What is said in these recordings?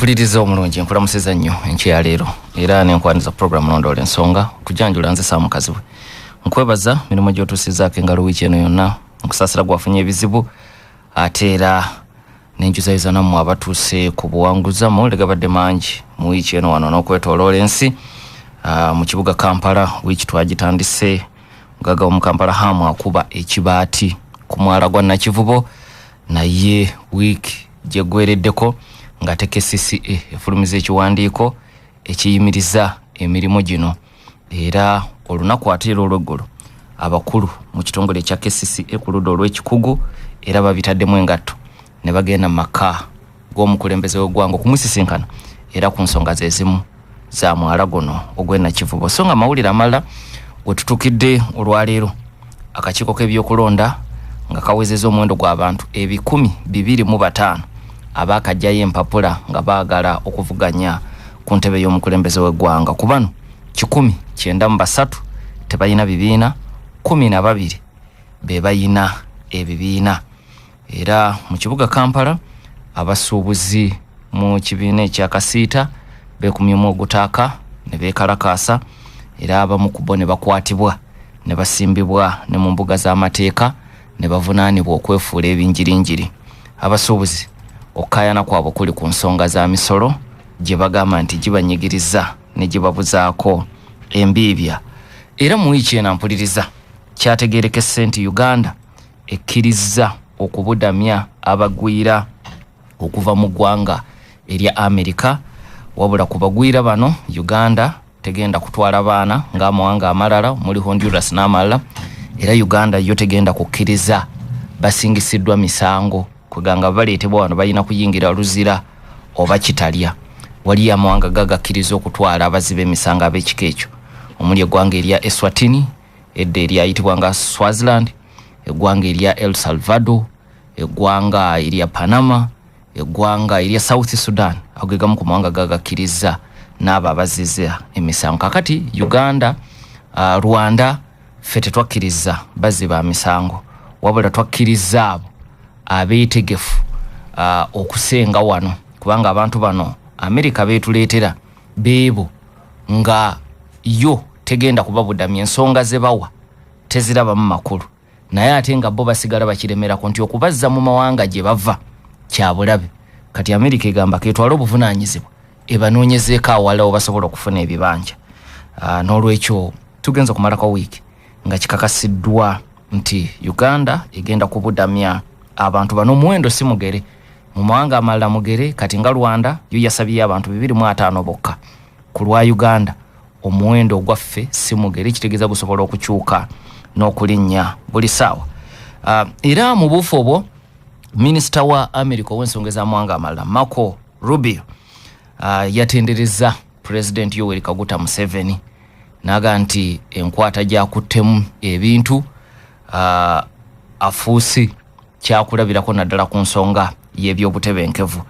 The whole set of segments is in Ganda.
mpuliriza omulungi nkulamusiza nnyo enki ya leero era nenkwaniza program nondole ensonga kujanjula nze Sam Kazibwe nkwebaza mirimu gyotusizaako engalo wiiki eno yonna nkusasira gwafunye ebizibu ate era nenjuzayiza nammwe abatuuse ku buwanguza mulega badde mangi mu wiiki eno wano n'okwetoloola ensi mu kibuga Kampala wiiki twagitandise mugaga mu Kampala hamu akuba ekibaati ku mwala gwa Nakivubo naye wiiki gyegwereddeko nga KCCA efulumiza ekiwandiiko ekiyimiriza emirimu gino era olunaku ate olw'eggulu abakulu mu kitongole kya KCCA ku ludda olw'ekikugu era babitaddemu engatto ne bagenda maka g'omukulembeze w'eggwanga okumusisinkana era ku nsonga zezimu za mwala guno ogw'e Nakivubo. So nga mawulire amalala we tutukidde olwaleero akakiiko k'ebyokulonda nga kawezeza omuwendo gw'abantu 225 abakajjayo empapula nga baagala okuvuganya ku ntebe y'omukulembeze w'eggwanga. Ku bano 193 tebalina bibiina, 12 be balina ebibiina. Era mu kibuga Kampala abasuubuzi mu kibiina ekya Kasiita beekumyemu ogutaaka ne beekalakaasa era abamu ku bo ne bakwatibwa ne basimbibwa ne mu mbuga z'amateeka ne bavunaanibwa okwefuula ebinjirinjiri. Abasuubuzi okayana kwabo kuli ku nsonga za misolo gye bagamba nti gibanyigiriza ne gibabuzaako embiibya. Era mu wiiki eno mpuliriza kyategeerekese nti Uganda ekkiriza okubudamya abagwira okuva mu ggwanga erya Amerika, wabula ku bagwira bano Uganda tegenda kutwala baana ng'amawanga amalala muli Honduras n'amalala, era Uganda yo tegenda kukkiriza basingisiddwa misango kuganga baleetebwa wano balina kuyingira luzira oba kitalya. Wali amawanga gagakkiriza okutwala abazibe emisango ab'ekika ekyo omuli eggwanga erya Eswatini, edda eryayitibwa nga Swaziland, eggwanga erya El Salvador, eggwanga erya Panama, eggwanga erya South Sudan. Ago gamu ku mawanga gagakkiriza n'abo abaziza emisango. Kakati Uganda, Rwanda ffe tetwakkiriza baziba misango, wabula twakkiriza abo abeetegefu okusenga wano kubanga abantu bano Amerika beetuleetera beebo nga yo tegenda kubabudamya ensonga ze bawa teziraba mu makulu, naye ate nga bo basigala bakiremerako nti okubazza mu mawanga gye bava kya bulabe. Kati Amerika egamba ketwala obuvunaanyizibwa ebanoonyezeeko awala obasobola okufuna ebibanja. N'olwekyo tugenza kumalako wiiki nga kikakasiddwa nti Uganda egenda kubudamya abantu bano muwendo si mugere mu mawanga amalala mugere. Kati nga Rwanda yo yasabye abantu 205 bokka, ku lwa Uganda omuwendo ogwaffe si mugere, kitegeeza gusobola okukyuka n'okulinnya buli ssaawa. Era mu buufu obwo minisita wa Amerika ow'ensonga ez'amawanga amalala Marco Rubio yatendereza President Yoweri Kaguta Museveni naga nti enkwata gyakuttemu ebintu afuusi kyakulabirako naddala ku nsonga y'ebyobutebenkevu,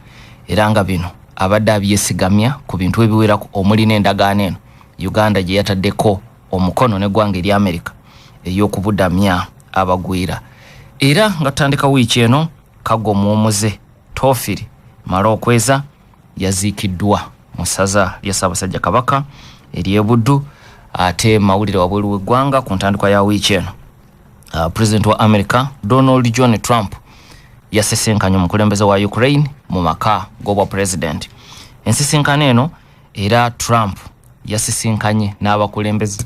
era nga bino abadde abyesigamya ku bintu ebiwerako omuli n'endagaano eno Uganda gye yataddeko omukono n'eggwanga erya Amerika ey'okubudamya abagwira. Era nga tutandika wiiki eno Kago Muwumuze Tofiri Malokweza yaziikiddwa mu ssaza lya Ssaabasajja Kabaka ery'e Buddu. Ate mawulire wabweru w'eggwanga ku ntandikwa ya wiiki eno President wa America Donald John Trump yasisinkanye omukulembeze wa Ukraine mu maka g'obwa president. Ensisinkano eno era Trump yasisinkanye n'abakulembeze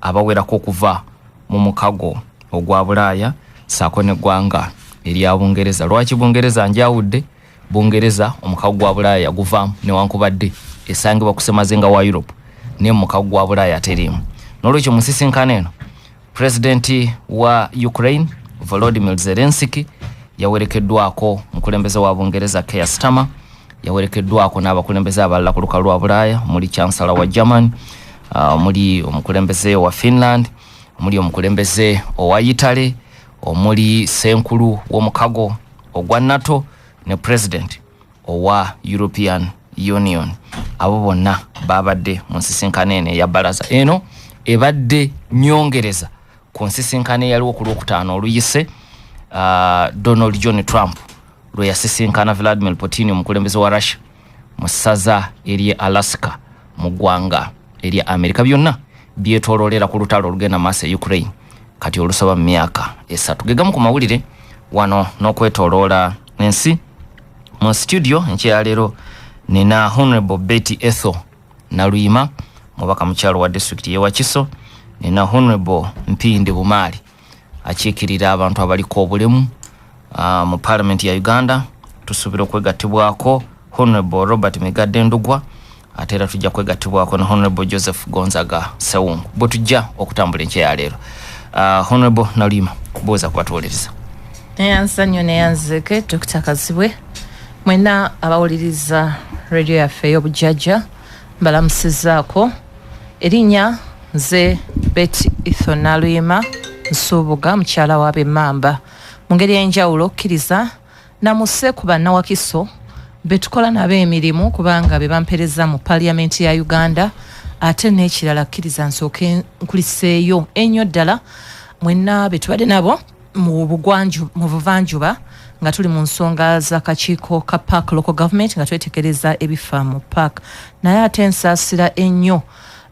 abawerako okuva mu mukago ogwa Bulaaya saako n'eggwanga erya Bungereza. Lwaki Bungereza njawudde? Bungereza omukago gwa Bulaaya guvaamu newankubadde esangibwa ku ssemazinga wa Europe ne mukago gwa Bulaaya teriimu. N'olwekyo mu nsisinkano eno President wa Ukraine Volodymyr Zelensky yawerekeddwako mukulembeze wa Bungereza Keir Starmer, yawerekeddwako n'abakulembeze abalala ku lukalu lwa Bulaaya muli Chancellor wa Germany, muli omukulembeze wa Finland, muli omukulembeze owa Italy, omuli senkulu w'omukago ogwa NATO ne President owa European Union. Abo bonna babadde mu nsisinkano eno eya balaza eno ebadde nyongereza ku nsisinkano eyaliwo ku Lwokutaano oluyise Donald John Trump lwe yasisinkana Vladimir Putin omukulembeze wa Russia mu ssaza erye Alaska mu ggwanga erya Amerika byonna byetololera ku lutalo olugenda maaso e Ukraine kati olusoba mu myaka 3. Gegamu ku mawulire wano n'okwetoloola ensi mu studio enkyaleero nina Honorable Betty Ethel Naluyima mubaka mukyalo wa district ye Wakiso, nina Honorable Mpindi Bumali akiikirira abantu abaliko obulemu mu Parliament ya Uganda. Tusubira okwegattibwako Honorable Robert Migadde Ndugwa, ate era tujja kwegattibwako ne Honorable Joseph Gonzaga Sewungu bwe tujja okutambula enkyaleero. Honorable Naluyima boza kubatwoleriza. Neyansanyo neyanzeke Dr. Kazibwe mwena abawuliriza radio yaffe y'obujjajja mbalamusizaako. Erinnya nze Betty Ethel Naluyima Nsubuga mukyala wa Bemamba. Mu ngeri y'enjawulo okkiriza namuse ku bannawakiso betukola nabo emirimu kubanga be bampereza mu Parliament ya Uganda, ate n'ekirala kkiriza nsooke nkuliseeyo ennyo ddala mwenna betubadde nabo mu buvanjuba nga tuli mu nsonga z'akakiiko ka Park Local Government nga twetekereza ebifa mu Park. Naye ate nsaasira ennyo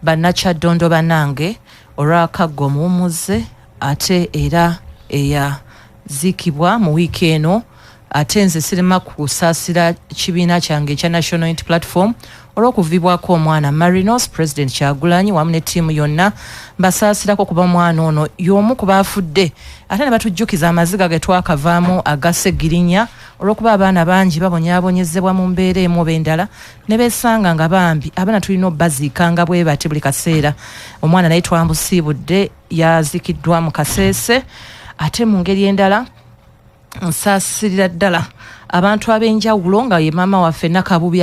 bannakyaddondo bannange olw'akaggo omuwummuze ate era eyaziikibwa mu wiiki eno, ate nze sirema kusaasira kibiina kyange ekya National Unity Platform olw'okuvibwako omwana Marinos President Kyagulanyi wamu ne ttiimu yonna. Mbasaasirako kuba omwana ono y'omu ku baafudde ate ne batujjukiza amaziga ge twakavaamu agase Girinya olw'okuba abaana bangi babonyaabonyezebwa mu mbeera emu oba endala ne beesanga nga bambi abaana tulina obbaziikanga bwe bati buli kaseera. Omwana naye twamusiibudde, yaziikiddwa mu Kaseese. Ate mu ngeri endala nsaasirira ddala abantu ab'enjawulo nga ye maama waffe Nakabubi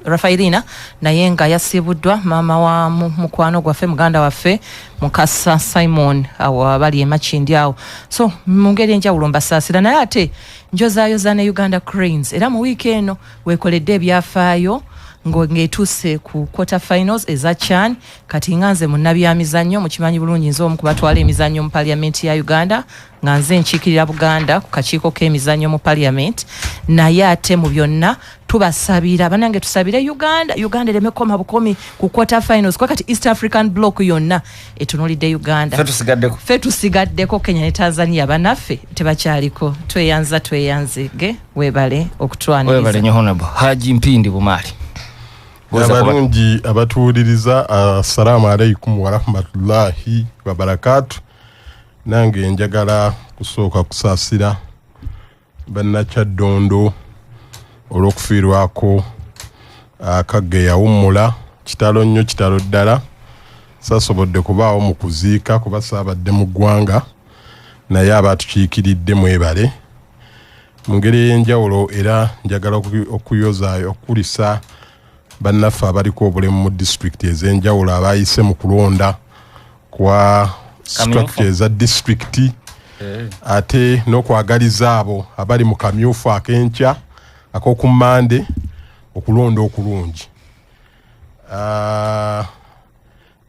Rafaelina naye nga yasiibuddwa, maama wa mukwano gwaffe muganda waffe Mukasa Simon awo abali e Makindi awo. So mu ngeri enjawulo mbasaasira, naye ate njozaayoza ne Uganda Cranes era mu wiiki eno weekoledde ebyafaayo ng'etuuse ku quarter finals eza CHAN. Kati nga nze munnabyamizannyo mukimanyi bulungi nze omu kubatwala emizannyo mu Parliament ya Uganda nga nze nkiikirira Buganda ku kakiiko k'emizannyo mu Parliament. Naye ate mu byonna tubasabira bannange tusabire Uganda ereme koma bukomi ku quarter finals kwa kati East African Bloc yonna etunuulidde Uganda. Fe tusigaddeko Kenya ne Tanzania bannaffe tebakyaliko. Tweyanzige weebale okutwaniriza. Weebale nnyo Honorable Haji Mpindi Bumali. Abalungi abatuwuliriza, assalamu alaikum wa rahmatullahi wa barakatuh. Nange njagala kusooka kusaasira bannakyaddondo olw'okufiirwako akagge yawummula kitalo nnyo, kitalo ddala. Saasobodde kubaawo mu kuziika kuba saabadde mu ggwanga, naye abatukiikiridde mwebale mu ngeri ey'enjawulo. Era njagala okuyozaayo okulisa bannaffe abaliko obulemu mu district ez'enjawulo abayise mu kulonda kwa structure eza district, ate n'okwagaliza abo abali mu kamyufu ak'enkya ak'okummande okulonda okulungi.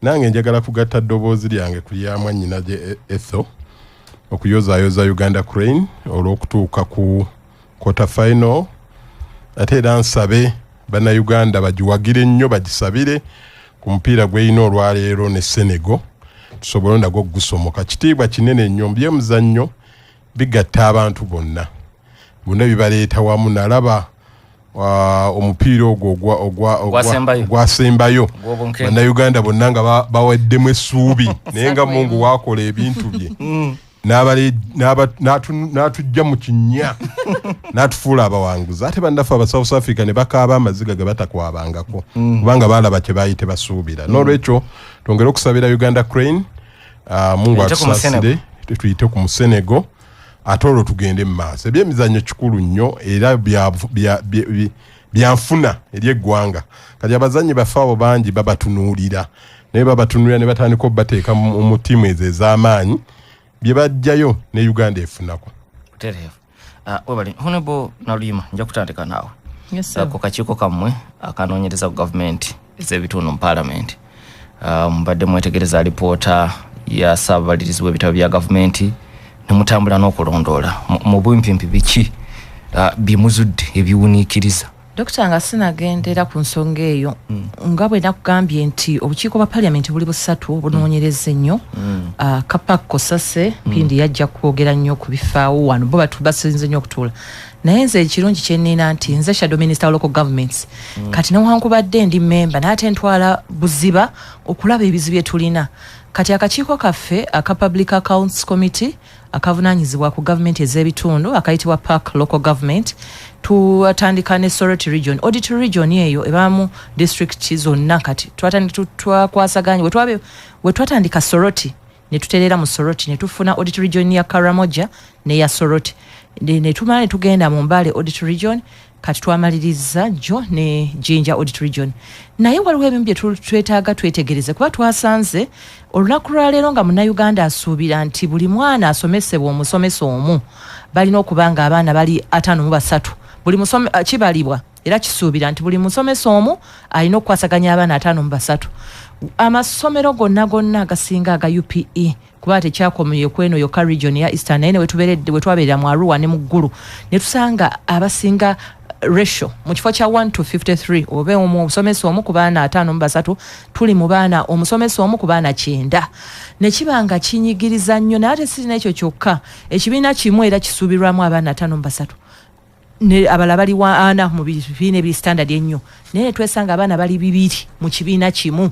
Nange njagala kugatta ddoboozi lyange ku lya mwannyina gye Ethel okuyozaayoza Uganda Crane olw'okutuuka ku quarter final. Ate era nsabe Bannayuganda bagiwagire nnyo, bagisabire ku mupiira gweyina olwaleero ne Senegal tusobole nagwo gusomoka. Kitiibwa kinene nnyo byemuzannyo bigatta abantu bonna bibaleeta wamu. Nalaba omupiira ogwo ogwasembayo Bannayuganda bonna nga baweddemu essuubi naye nga Mungu waakola ebintu bye n'atujja mu kinnya n'atufuula abawanguzi. Ate bannaffe aba South Africa ne bakaaba amaziga ge batakwabangako kubanga baalaba kye baali tebasuubira. N'olwekyo twongere okusabira Uganda Crane, Mungu atusaasire tuyite ku Senegal ate olwo tugende mu maaso. Ebyemizannyo kikulu nnyo era byanfuna eri eggwanga. Kati abazannyi baffe abo bangi babatunuulira naye babatunuulira ne batandika obbateeka mu ttiimu ezo ez'amaanyi bye bajjayo ne Uganda efunako. Webali Honorable Naluyima, nja kutandika naawe. Yes, sir. Ku kakiiko kammwe akanoonyereza ku gavumenti ez'ebitundu mu Parliament. Mbadde mwetegereza alipoota ya ssaababalirizi w'ebitabo bya gavumenti ne mutambula n'okulondoola mu bumpimpi biki bye muzudde ebiwuniikiriza Dr. Ngasina gendera ku nsonga eyo nga bwe nakugambye nti obukiiko bwa parliament buli busatu bunoonyereza nnyo Kapak Kosase Mpindi yajja kwogera nnyo ku bifaawo wano bo basinze nnyo okutuula naye nze ekirungi kye nnina nti nze shadow minister local governments kati newankubadde ndi member n'ate ntwala buziba okulaba ebizibu bye tulina kati akakiiko kaffe aka public accounts committee akavunaanyizibwa ku gavumenti ez'ebitundu akayitibwa park local government tuatandika ne Soroti region audit region eyo ebamu district zonna kati twakwasaganya we twatandika Soroti ne tuterera mu Soroti ne tufuna audit region ya Karamoja ne ya Soroti ne tumala ne tugenda mu Mbale audit region kati twamaliriza jo ne Jinja audit region naye waliwo ebintu bye twetaaga twetegereze kuba twasanze olunaku lwa leero nga Munnayuganda asuubira nti buli mwana asomesebwa omusomesa omu balina okuba nga abaana bali 53 buli kibalibwa era kisuubira nti buli musomesa omu alina okukwasaganya abaana 53 amasomero gonna agasinga aga UPE kuba tekyakomeye kweno yokka region ya Eastern naye we twabeerera mu Arua ne mu Ggulu ne tusanga abasinga ratio mu kifo kya 1:53 obe omusomesa omu ku baana 53 tuli mu baana omusomesa omu ku baana 9 ne kibanga kinyigiriza nnyo naye ate si n'ekyo kyokka ekibiina kimu era kisuubirwamu abaana 53 ne abala bali ana mu bibiina ebiri standard ennyo naye twesanga abaana bali 2 mu kibiina kimu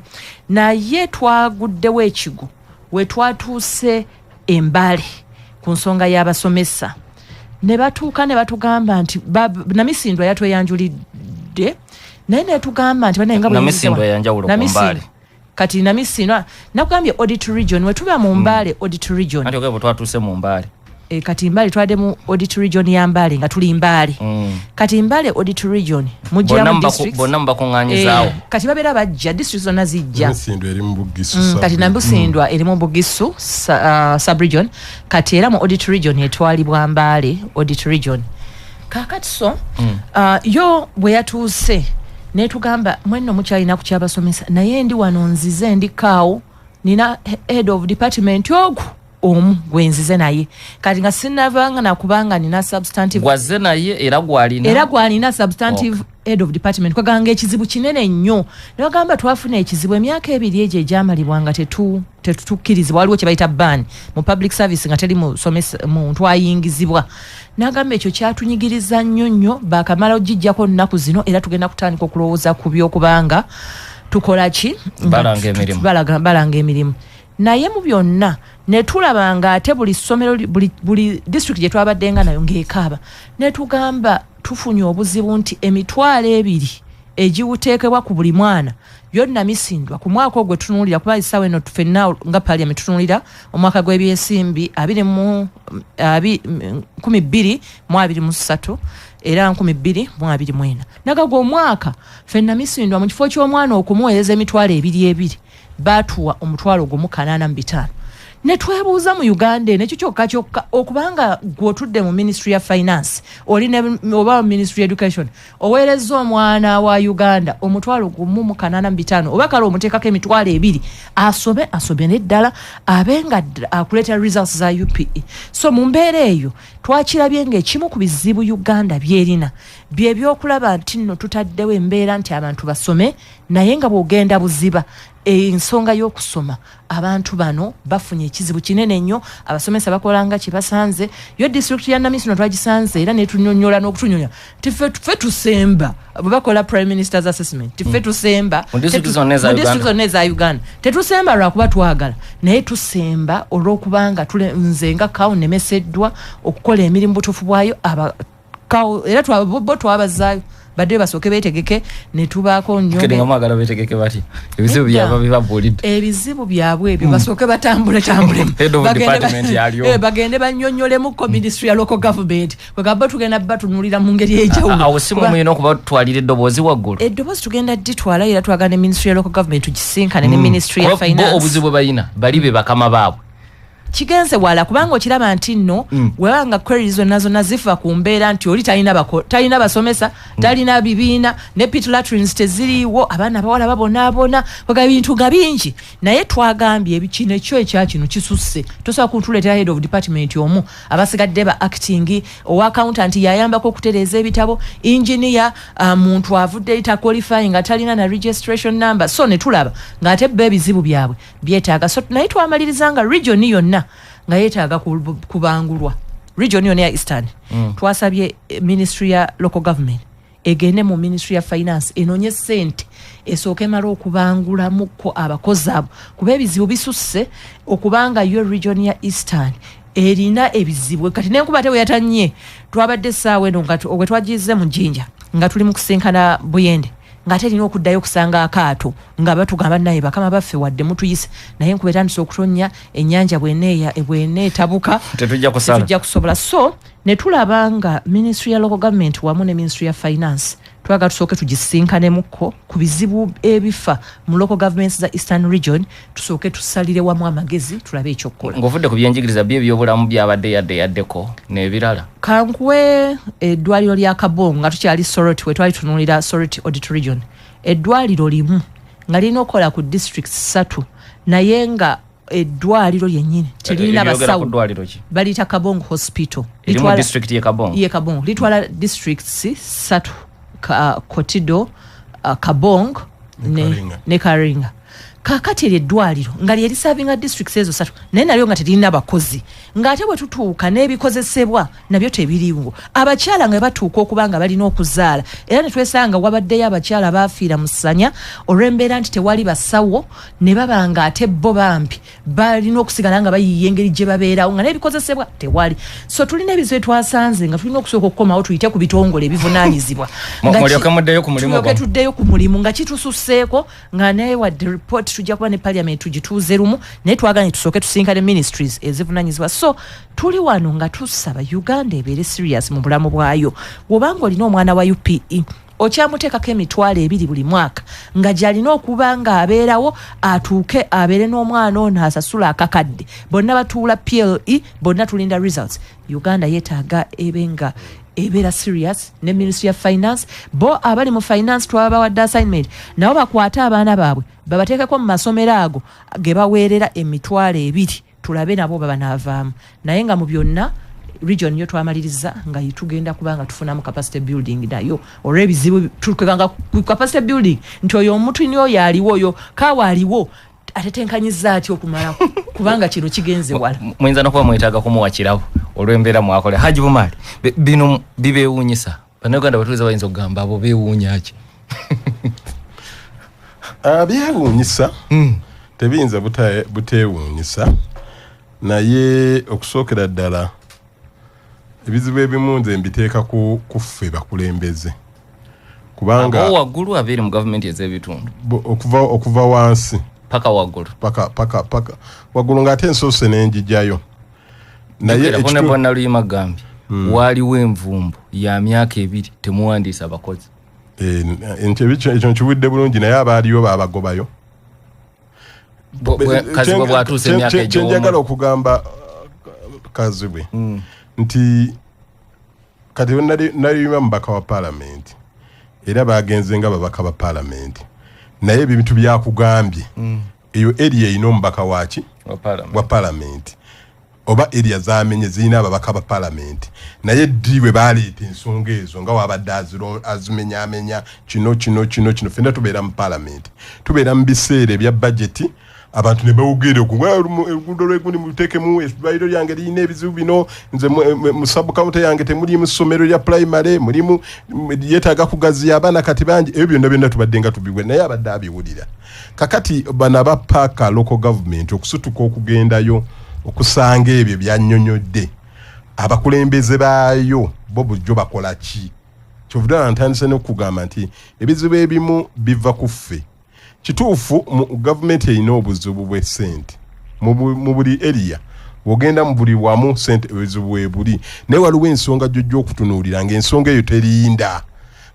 naye twaguddewo ekigo we twatuuse Embale ku nsonga y'abasomesa ne batuuka ne batugamba nti Namisindwa yatweyanjulidde naye ne tugamba nti banaye nga Namisindwa yanjawulo ku Mbale kati Namisindwa nakugambye audit region we tuba mu Mbale audit region ati okwe twatuuse mu Mbale kati Mbale twadde mu audit region ya Mbale nga tuli Mbale kati Mbale audit region mujja mu district bonna mbakungaanyizaawo kati babeera bajja district zonna zijja Namisindwa eri mu Bugisu kati Namisindwa eri mu Bugisu sub region kati era mu audit region etwalibwa Mbale audit region kakati so yo bwe yatuuse ne tugamba mwenno mukyalina ku kyabasomesa naye ndi wano nzize ndi kaawo nina head of department ogu omu gwenzize naye kati nga sinavanga nakubanga nina substantive gwaze naye era gwalina substantive head of department kwaganga ekizibu kinene nnyo ne bagamba twafuna ekizibu emyaka 2 egyo egyamalibwa nga tetutukkirizibwa waliwo kye bayita ban mu public service nga teri muntu ayingizibwa nagamba ekyo kyatunyigiriza nnyo bakamala ogijjako nnaku zino era tugenda kutandika okulowooza ku byokubanga tukola ki balanga emirimu naye mu byonna ne tulabanga ate buli ssomero buli district gye twabaddenga nayo ng'ekaaba ne tugamba tufunye obuzibu nti emitwalo 2 egiwuteekebwa ku buli mwana yo Namisindwa ku mwaka ogwo tutunulira kuba isawe no tufenna nga parliament tutunulira omwaka gw'ebyesimbi 2023 era 2024 nagagwo omwaka fenna Namisindwa mu kifo ky'omwana okumuweereza emitwalo 2 batuwa omutwalo gumu 85 ne twebuuza mu Uganda nekyo kyokka okubanga gwotudde mu ministry ya finance oli ne oba ministry education oweereza omwana wa Uganda omutwalo gumu mu 85 oba kale omuteekako emitwalo 2 asome neddala abenga akuleta results za UPE so mu mbeera eyo twakirabye ng'ekimu ku bizibu Uganda byerina bye byokulaba nti nno tutaddewo embeera nti abantu basome naye nga bw'ogenda buziba ensonga y'okusoma abantu bano bafunye ekizibu kinene nnyo abasomesa bakolanga kibasanze yo district ya Namisindwa twagisanze era ne tunyonyola n'okutunyonya tife tusemba bakola prime minister's assessment tife tusemba mu district zonna eza Uganda tetusemba lwakuba twagala naye tusemba olw'okubanga nze nga kawo nemeseddwa okukola emirimu butuufu bwayo era twabazaayo badde basooke beetegeke ne tubaako nnyo mwagala beetegeke bati ebizibu byabwe bibabulidde ebizibu byabwe ebyo basooke batambule bagende bannyonnyolemu ko ministry ya local government bwegamba tugenda batunulira mu ngeri ey'enjawulo awo si muyina okuba tutwalira eddoboozi waggulu eddoboozi tugenda ditwala era twagala ne ministry ya local government tugisinkane ne ministry ya finance obuzibu bayina bali be bakama baabwe kigenze wala kubanga okiraba nti nno wewanga queries zonna zifa ku mbeera nti oli talina basomesa talina bibiina ne pit latrines teziriiwo abaana abawala babonaabona baga bintu nga bingi naye twagambye kino ekyo ekya kino kisusse tosobola kuntuleetera head of department omu abasigadde ba acting owa accountant yayambako okutereeza ebitabo engineer muntu avudde ita qualifying nga talina na registration number so ne tulaba ng'ate ebizibu byabwe byetaaga so naye twamaliriza nga region yonna nga yeetaaga kubangulwa region yonna ya Eastern twasabye ministry ya local government egende mu ministry ya finance enonye sente esooke mala okubangulamuko abakozi abo kuba ebizibu bisusse okubanga yo region ya Eastern erina ebizibu kati nenkuba tewe yatanye twabadde saawe eno nga ogwe twagize mu Jinja nga tuli mu kusinkana Buyende ngate lino okuddayo kusanga akaato nga batugamba naye bakama baffe wadde mutuyise naye nkube tandise okutonya ennyanja bwene tabuka tetujja kusobola so ne tulabanga ministry ya local government wamu ne ministry ya finance twaga tusooke tugisinkanemuko ku bizibu ebifa mu local governments za Eastern region tusooke tusalire wamu amagezi tulabe ekyokukola ng'ovudde ku byenjigiriza by'ebyobulamu byabadde yaddeko n'ebirala kankuwe eddwaliro lya Kabongo nga tukyali Soroti we twali tunuulira Soroti audit region eddwaliro limu nga lirina okukola ku districts 3 naye nga eddwaliro lyennyini terina basawo baliyita Kabongo hospital litwala district ye Kabongo litwala districts 3 Kotido Kabong ne Karinga kakati eddwaliro nga lyeri serving districts ezo 3 naye nalyo nga terina bakozi ng'ate bwe tutuuka n'ebikozesebwa nabyo tebiriwo abakyala nga batuuka okubanga balina okuzaala era ne twesanga wabaddeyo abakyala baafiira mu ssanya olw'embeera nti tewali basawo ne babanga ate bo bambi balina okusigala nga bayiiya engeri gye babeerawo nga n'ebikozesebwa tewali so tulina ebizibu twasanze nga tulina okusooka okukomawo tuyite ku bitongole ebivunaanyizibwa tuddeyo ku mulimu nga kitususseeko nga naye wadde report tujja kuba ne parliament tugituuze lumu naye twaganye tusooke tusinkane ministries ezivunanyizibwa so tuli wano nga tusaba Uganda ebeere serious mu bulamu bwayo wobanga olina omwana wa UPE okyamuteekako emitwalo 2 buli mwaka nga gyalina okuba nga abeerawo atuuke abeere n'omwana ono asasula akakadde bonna batuula PLE bonna tulinda results Uganda yeetaaga ebenga ebeera serious ne ministry ya finance bo abali mu finance twabawadde assignment nabo bakwate abaana baabwe babateekeko mu masomero ago ge baweerera emitwalo 2 tulabe nabo babanaavaamu naye nga mu byonna region yo twamaliriza nga yitugenda kubanga tufunamu capacity building nayo olw'ebizibu tukeganga capacity building nti oyo omuntu niyo yaliwo oyo kawa aliwo atetenkanyiza ati okumala kubanga kino kigenze wala mwenza nokuba mwetaaga kumuwakirawo olw'embeera mwakole Haji Bumali bino bibeewuunyisa bannayuganda batuliza bayinza okugamba abo beewuunya ki byewuunyisa tebiyinza buteewuunyisa naye okusookera ddala ebizibu ebimu nze mbiteeka ku ffe bakulembeze kubanga waggulu abeere mu gavumenti ez'ebitundu okuva wansi paka waggulu paka waggulu ng'ate ensoose n'enjijjayo naye bonna Luyima Gambye waaliwo envumbo ya myaka 2 temuwandiisa bakozi ekyo nkiwudde bulungi naye abaaliyo baabagobayo kazi bwe bwatuuse emyaka egyo kyenjagala okugamba kazi bwe nti kati naliyima mubaka wa palamenti era bagenze nga babaka ba palamenti naye ebintu byakugambye eyo area erina omubaka waki wa palamenti oba area zamenye zirina ababaka ba palamenti naye ddi bwe baleeta ensonga ezo nga wabadde azimenyamenya kino fenna tubeera mu palamenti tubeera mu biseera ebya budgeti abantu ne bawugere okugundo lw'egundi muteekemu eddwaliro lyange lirina ebizibu bino nze mu sabukawunta yange temuli mu ssomero lya primary mulimu yeetaaga kugaziya abaana kati bangi ebyo byonna tubadde nga tubigwe naye abadde abiwulira kakati bano abapaaka local government okusutuka okugendayo okusanga ebyo byannyonnyodde abakulembeze baayo bo bujjo bakola ki kyovudala ntandise n'okugamba nti ebizibu ebimu biva ku ffe kituufu mu gavumenti erina obuzibu bw'essente mu buli area wogenda mu buli wamu ssente ebizibu ebuli naye waliwo ensonga gyojja okutunuulira ng'ensonga eyo terinda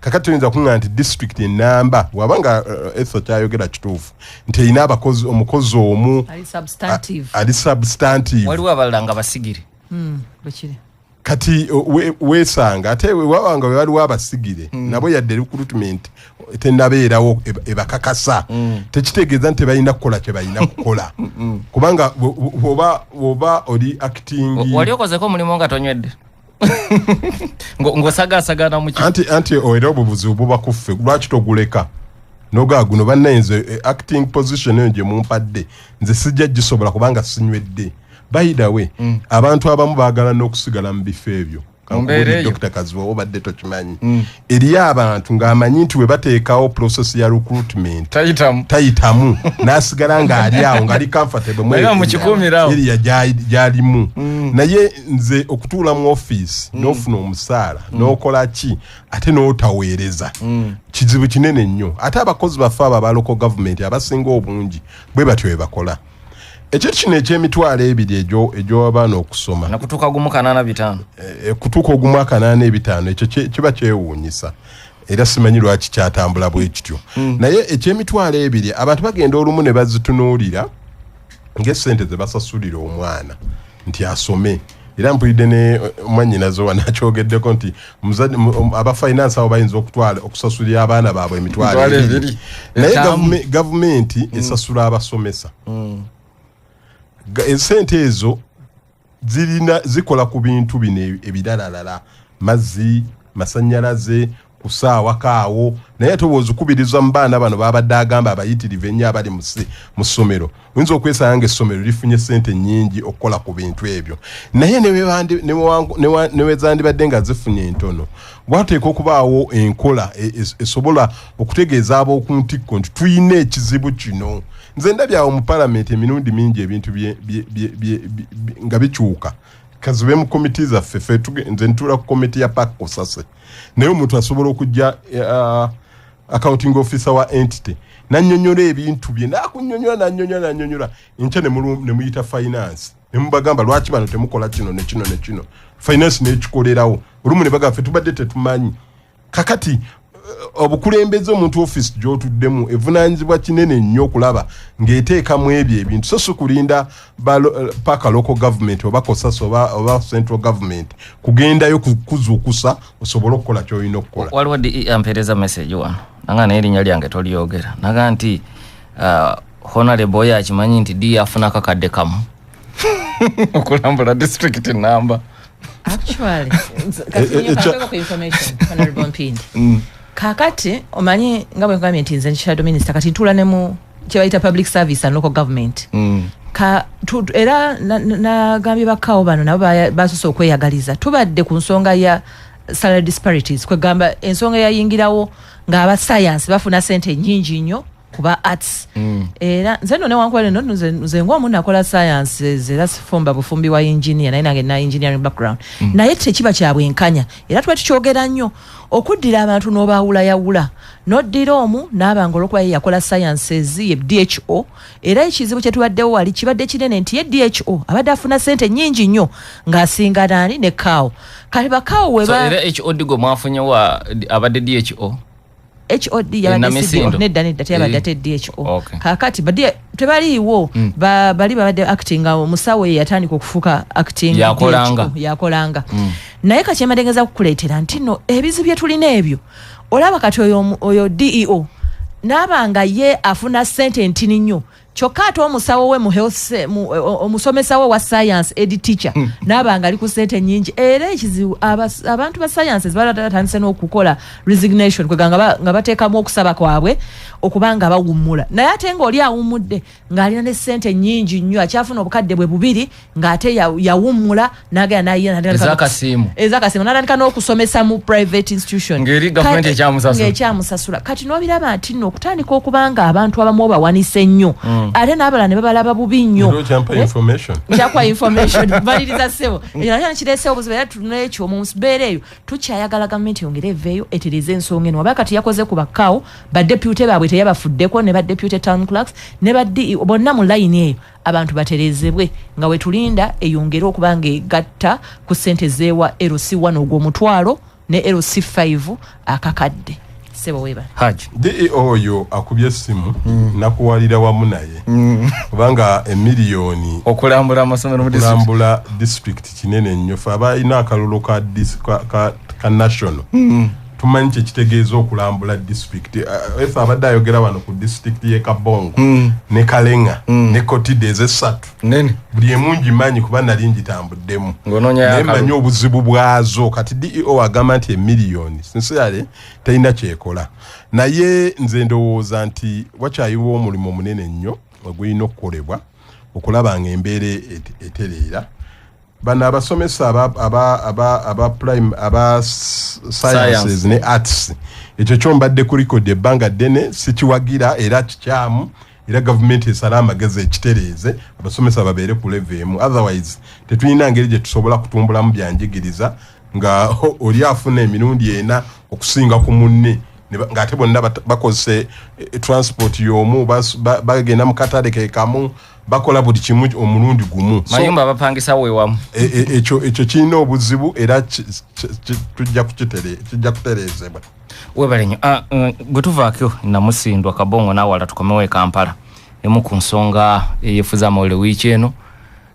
kakati oyinza kuŋŋamba nti district enamba bw'abanga Ethel kyayogera kituufu nti erina omukozi omu ali substantive waliwo abalala nga basigire kati weesanga ate wabanga we waliwo abasigire nabo yadde recruitment tennabeerawo ebakakasa tekitegeeza nti balina kukola kye balina kukola kubanga oba oli acting wali okozeko omulimu nga tonywedde ng'osagaasagana mu anti era obubuzibu buba kuffe lwaki toguleka nogaa guno bannayenze acting position eyo gye mumpadde nze sijja gisobola kubanga sinywedde by the way abantu abamu baagala n'okusigala mu bifo ebyo Dr. Kaziwa obadde tokimanyi eriyo abantu ng'amanyi nti we bateekawo process ya recruitment tayitamu n'asigala ng'ali awo ng'ali comfortable eriya gy'alimu naye nze okutuula mu office n'ofuna omusaala n'okola ki ate n'otaweereza kizibu kinene nnyo ate abakozi baffe abo aba local government abasinga obungi bwe batyo bwe bakola ekyo kino ekyemitwalo ebiri egy'abaana okusoma nakutuuka gumu 8.5 kutuuka ogumu 8.5 ekyo kiba kyewuunyisa era simanyi lwaki kyatambula bwe kityo naye ekyemitwalo ebiri abantu bagenda olumu ne bazitunuulira ng'essente ze basasulira omwana nti asome era mpulidde ne mwannyinazo wanakyogeddeko nti aba finance abo bayinza okusasulira abaana baabwe emitwalo ebiri naye gavumenti esasula abasomesa esente ezo zikola ku bintu bino ebidalalala mazzi masannyalaze kusaawa kaawo naye tobozikubiriza mu baana bano babadde agamba abayitirivu ennyo abali mu ssomero oyinza okwesanga nga essomero lifunye sente nnyingi okukola ku bintu ebyo naye newezandibadde nga zifunye entono bwateeka okubaawo enkola esobola okutegeeza ab'oku ntikko nti tuyina ekizibu kino nze ndabyawo mu palamenti emirundi mingi ebintu nga bikyuka kazibe mu komiti zaffe nze ntuula ku komiti ya Park Kosase naye omuntu asobola okujja accounting officer wa entity nannyonnyola ebintu bye nannyonnyola enkya ne muyita finance ne mubagamba lwaki bano temukola kino ne kino finance n'ekikolerawo olumu ne bagamba ffe tubadde tetumanyi kakati obukulembeze omuntu office gy'otuddemu evunaanyizibwa kinene nnyo okulaba ng'eteekamu ebyo ebintu so si kulinda paka local government oba kosasa oba central government kugendayo kuzuukusa osobole okukola ky'olina okukola waliwo ampeereza message wano nanga n'erinnya lyange tolyogera naga nti honorable oyo akimanyi nti di afuna akakadde kamu okulambula district number actually information honorable Mpindi kakati omanyi nga bwe ngambye nti nze shadow minister kati ntula ne mu kyebayita public service and local government era nagambye bakaawo bano nabo basoose okweyagaliza tubadde ku nsonga ya salary disparities kwegamba ensonga yayingirawo ng'aba science bafuna sente nyingi nnyo kuba arts era nze nno newankuba nno nze ng'omu nakola science era sifumba bufumbi wa engineer naye nange na engineering background naye tekiba kya bwenkanya era tuba tukyogera nnyo okuddira abantu n'obaawulayawula n'oddira omu n'abanga olwokuba ye yakola sciences ye DHO era ekizibu kye tubaddewo wali kibadde kinene nti ye DHO abadde afuna sente nnyingi nnyo ng'asinga naani ne kaawo kati bakaawo weba era HOD gwe mwafunye wa abadde DHO HOD yabadde CDO nedda teyabadde ate DHO kakati badde tebaliiwo bali babadde acting omusawo ye yatandika okufuuka acting yakolanga naye kakyemadengeza kukuleetera nti nno ebizibu bye tulina ebyo olaba kati oyo DEO n'abanga ye afuna sente ntini nnyo kyokka ate omusawo we mu health omusomesa we wa science ed teacher n'abanga ali ku sente nnyingi era ekizibu abantu ba sciences balatandise n'okukola resignation kweganga nga bateekamu okusaba kwabwe okubanga bawummula naye ate ng'oli awummudde ng'alina ne sente nnyingi nnyo akyafuna obukadde bwe bubiri ng'ate yawummula n'agenda ezakasimu n'atandika n'okusomesa mu private institution ng'eri gavumenti ekyamusasula kati n'obiraba nti nno okutandika okubanga abantu abamu bawanise nnyo ate n'abalala ne babalaba bubi nnyo kyakwa information baliriza ssebo ekyo kireesewo obuzibu era tunekyo mu mbeera eyo tukyayagala gavumenti yongere eveeyo etereze ensonga eno oba kati yakoze ku bakaawo badepute baabwe teyabafuddeko ne badepute town clerks ne bonna mu layini eyo abantu baterezebwe nga we tulinda eyongere okuba nga egatta ku ssente zeewa LC1 ogw'omutwalo ne LC5 akakadde sebo weba Haji oyo akubye essimu nakuwalira wamu naye kubanga emiliyoni okulambula amasomero mu kulambula district kinene nnyo fe abalina akalulu ka national tumanyi kyekitegeeza okulambula district efe abadde ayogera wano ku district ye Kabongo ne Kalenga ne Kotide ez'essatu buli emungi manyi kuba nali ngitambuddemu naye manyi obuzibu bwazo kati DEO agamba nti emiliyoni sincerely talina kyekola naye nze ndowooza nti wakyayiwa omulimu munene nnyo ogulina okukolebwa okulaba nga embeera etereera bana abasomesa aba prime aba sciences ne arts ekyo kyombadde ku record ebbanga ddene sikiwagira era kikyamu era government esala amagezi ekitereeze abasomesa babeere ku level emu otherwise tetulina ngeri gye tusobola kutumbulamu byanjigiriza nga oli afuna emirundi ena okusinga ku munne ng'ate bonna bakozese transport y'omu bagenda mu katale kekamu bakola buli kimu omulundi gumu mayumba abapangisa wewamu ekyo kirina obuzibu era tujja kutereezebwa webale nnyo gwe tuvaako namusindwa Kabongo naawala tukomewo e Kampala emu ku nsonga eyefuza amawulire wiiki eno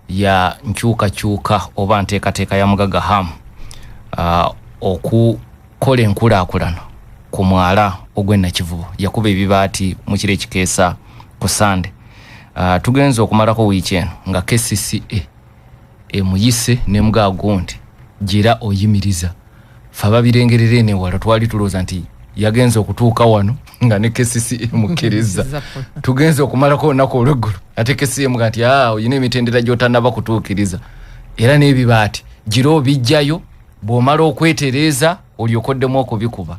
ya nkyukakyuka oba nteekateeka ya Mugaga Hamu okukola enkulaakulana ku mwala ogw'Ennakivubo yakuba ebibaati mu kiro ekikeesa ku Sande tugenza okumalako wiiki eno nga KCCA emuyise ne Mugaga gundi gira oyimiriza fa babirengerere ne wala twali tulooza nti yagenza okutuuka wano nga ne KCCA mukkiriza tugenza okumalako olunaku olw'eggulu ate KCCA muga nti oyina emitendera gy'otannaba kutuukiriza era n'ebibaati gira obijjayo bw'omala okwetereeza olyokoddemu okubikuba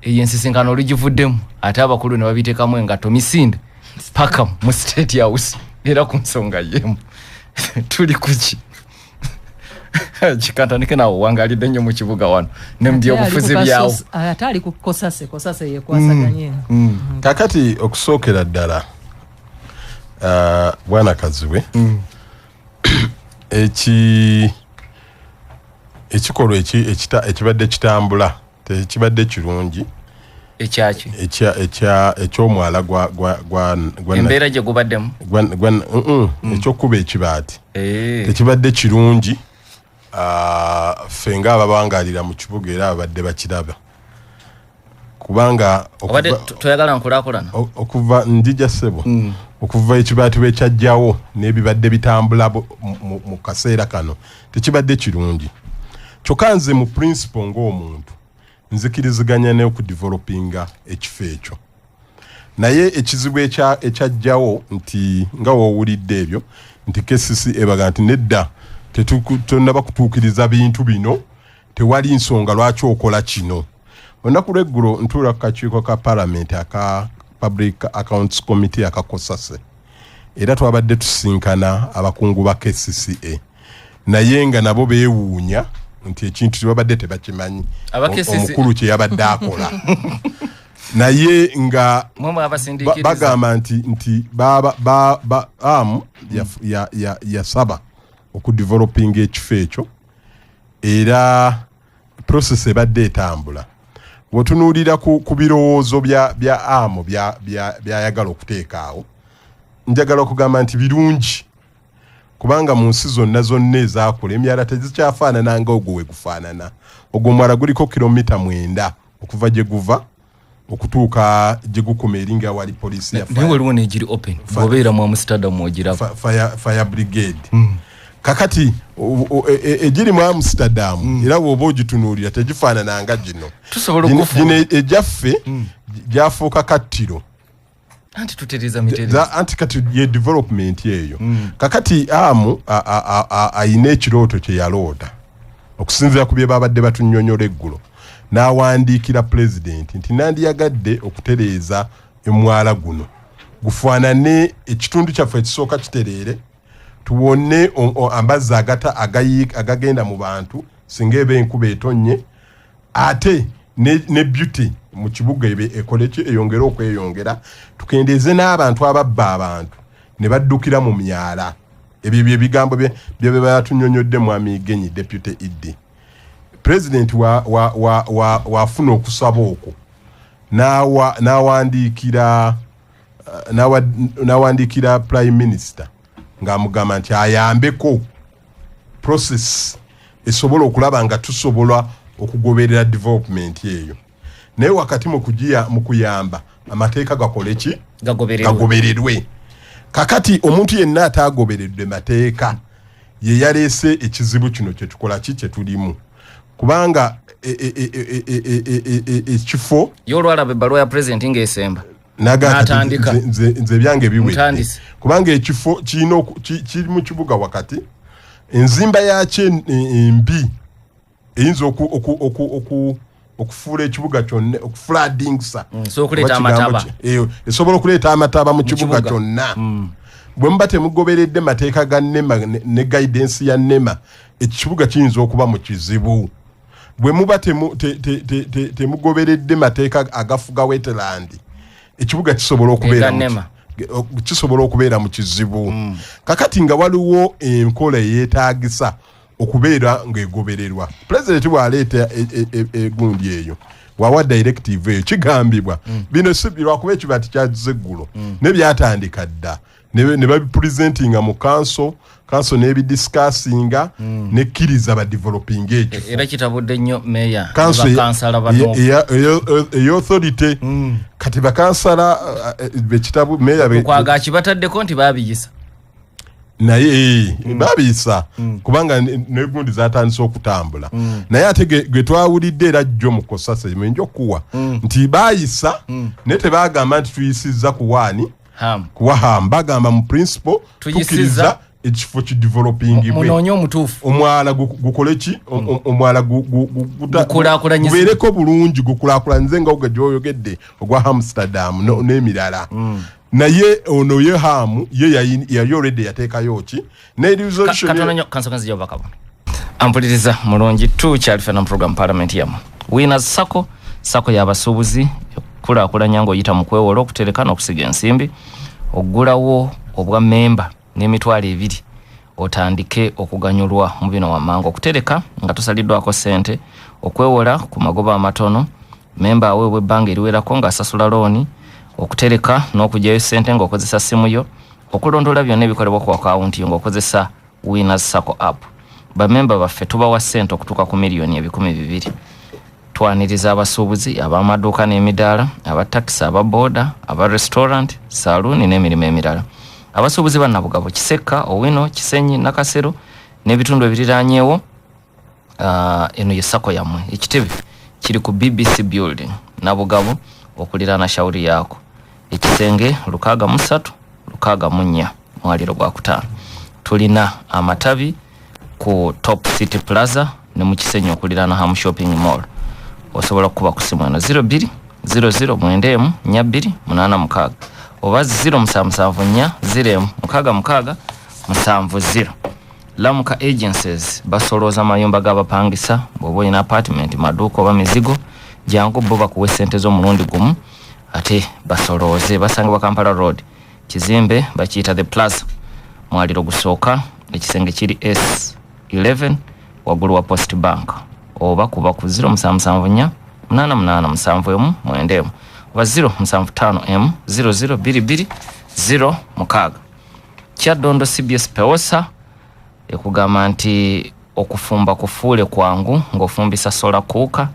eyo ensisinkano olugivuddemu ate abakulu ne babiteekamu engatto misinde paka mu State House era ku nsonga yemu tuli kuki kikatandike nawo wangalidde nnyo mu kibuga wano ne mu byobufuzi byawo ate ali ku kosase yekwasaganye kakati okusookera ddala bwana Kaziwe ekikolwa ekibadde kitambula tekibadde kirungi ekyaki ekyomwala gwa embeera gye gubaddemu ekyokuba ekibaati tekibadde kirungi ffe nga ababangalira mu kibuga era abadde bakiraba kubanga toyagala nkulaakulana okuva njija ssebo okuva ekibaati bwe kyajjawo n'ebibadde bitambula mu kaseera kano tekibadde kirungi kyokka nze mu principle ng'omuntu nzikiriziganya ne okudevelopinga ekifo ekyo naye ekizibu ekyajjawo nti nga woowulidde ebyo nti KCCA ebaga nti nedda tonnaba kutuukiriza bintu bino tewali nsonga lwaki okola kino olunaku lw'eggulo ntuula ku kakiiko ka Parliament aka Public Accounts Committee akakosase era twabadde tusinkana abakungu ba KCCA naye nga nabo beewuunya nti ekintu tebabadde tebakimanyi omukulu kye yabadde akola naye nga bagamba nti yasaba okudevelopinga ekifo ekyo era process ebadde etambula bw'otunuulira ku birowoozo bya AMO byayagala okuteekaawo njagala okugamba nti birungi kubanga mu nsi zonna ezaakola emyala tezikyafaanana nga ogwo we gufaanana ogwo omwala guliko kilomita 9 okuva gye guva okutuuka gye gukuma eringa wali poliisi ya naye waliwo neegiri open bw'obeera mu Amsterdam ogiraba fire brigade kakati egiri mu Amsterdam era bw'oba ogitunuulira tegifaanana nga gino gino ejaffe gyafuuka kattiro anti tutereza mitereza anti kati ye development yeyo kakati amu ayina ekirooto kye yaloota okusinziira ku bye babadde batunnyonnyola eggulo n'awandiikira president nti nandiyagadde okutereeza emwala guno gufaanane ekitundu kyaffe ekisooka kitereere tuwone amazzi agagenda mu bantu singa eba enkuba etonnye ate ne beauty mu kibuga ekoleki eyongera okweyongera tukendeeze n'abantu ababba abantu ne baddukira mu myala ebyo bye bigambo bye batunnyonnyodde mwami Genyi deputy Idi president wafuna okusaba okwo n'awandiikira prime minister ng'amugamba nti ayambeko process esobola okulaba nga tusobola okugoberera development eyo naye wakati mu kuyamba amateeka gakole ki gagobererwe kakati omuntu yenna ataagoberedde mateeka ye yaleese ekizibu kino kyetukola ki kyetulimu kubanga ekifo yolwalaba ebbaluwa ya president ng'esemba n'atandika nze byange biwedde kubanga ekifo kiri mu kibuga wakati enzimba yakyo embi eyinza okufuula ekibuga kyonna okufulaadingisa esobola okuleeta amataba mu kibuga kyonna bwe muba temugoberedde mateeka ga NEMA ne guidance ya NEMA ekibuga kiyinza okuba mu kizibu bwe muba temugoberedde mateeka agafuga wetland ekibuga kisobola okubeera mu kizibu kakati nga waliwo enkola eyeetaagisa okubeera ng'egobererwa president bw'aleeta egundi eyo wawa directive eyo kigambibwa bino si lwakuba ekiba tikyazize eggulo ne byatandika dda ne babipresentinga mu council n'ebidiscussinga nekkiriza badeveloping ekyo era kitabudde nnyo meya bakansala authority kati bakansala bekitabu meya kwaga kibataddeko nti babiyisa naye babiyisa kubanga negundi zatandise okutambula naye ate gwe twawulidde era jjo mu kosasa menjo kuwa nti bayisa ne tebagamba nti tuyisizza kuwani kuwaham bagamba mu principle tukiriza ekifo kideveloping munonye omutuufu omwala gukole ki omwala gubeereko bulungi gukulaakulanze nga ogagyoyogedde ogwa Amsterdam n'emirala naye ono ye hamu ye yali already yateekayo ki ampuliriza mulungi tukyalife na program parliament yamu Winners Sacco y'abasuubuzi kulaakulanya ng'oyita mu kwewola okutereka n'okusiga ensimbi oggulawo obwa memba n'emitwalo 2 otandike okuganyulwa mu bino wammanga okutereka nga tosaliddwako ssente okwewola ku magoba amatono memba aweebwa ebbanga eriwerako ng'asasula looni okutereka n'okugyayo ssente ng'okozesa simu yo okulondoola byonna ebikolebwa ku akawunti yo ng'okozesa Winners Sacco app bamemba baffe tubawa ssente okutuuka ku miliyoni 200,000 twaniriza abasuubuzi ab'amaduuka n'emidaala abatakisi ababoda abarestaurant saluuni n'emirimu emirala abasuubuzi bannabugabo Kiseka Owino Kisenyi Nakasero n'ebitundu ebiriraanyeewo eno ye Sacco yammwe ekitebe kiri ku BBC building Nabugabo okuliraana shauri yako ekisenge 634 mwaliro gwa kutaano tulina amatabi ku Top City Plaza ne mu Kisenyi okuliraana Ham Shopping Mall osobola kuba ku simu eno 02 00 mwendemu 286 oba 0774 Lamuka Agencies basolooza mayumba g'abapangisa bw'oba olina apartment maduuka oba mizigo jangu bo bakuwa ssente z'omulundi gumu ate basolooze basangibwa Kampala Road kizimbe bakiyita The Plaza mwaliro gusooka ekisenge kiri S11 waggulu wa Post Bank oba kuba ku 0774 88 mwendemu oba 075 0022 0 Kyaddondo CBS Peosa ekugamba nti okufumba kufuule kwangu ng'ofumbisa sola kuuka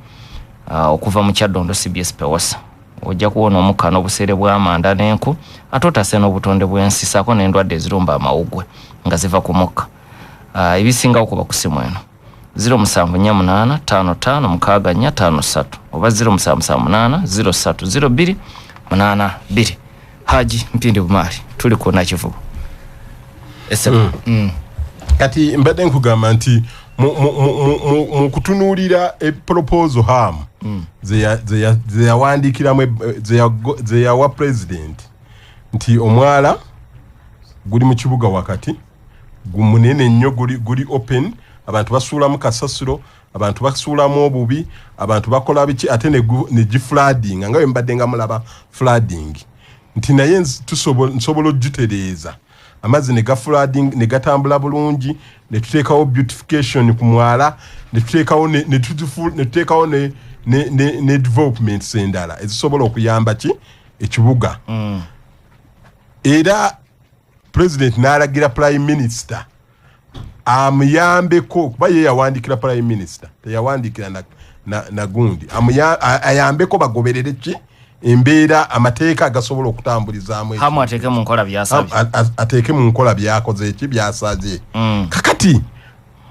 okuva mu Kyaddondo CBS Peosa ojja kuwona omukano obuseere bw'amanda n'enku ate otase n'obutonde bw'ensi ssaako n'endwadde ezirumba amawuggwe nga ziva ku mukka ebisingawo kuba ku simu eno 0748556453 oba 0778030282 Haji Mpindi Bumali tuli ku Nakivubo kati mbadde nkugamba nti mu kutunuulira proposal hamu ze yawandiikiramu ze yawa president nti omwala guli mu kibuga wakati gumunene nnyo guli open abantu basuulamu kasasiro abantu basuulamu obubi abantu bakola biki ate ne giflooding nga mbadde nga mulaba flooding nti naye nsobola ogitereeza amazzi ne flooding ne gatambula bulungi ne tuteekawo beautification ku mwala ne tuteekawo ne tuteekawo ne developments endala ezisobola okuyamba ki ekibuga era president n'alagira prime minister amuyambeko kuba ye yawandikira prime minister teyawandikira na gundi ayambeko bagoberere ki embeera amateeka agasobola okutambulizaamu hamu ateeke mu nkola byasabye ateeke mu nkola byakoze eki byasaze kakati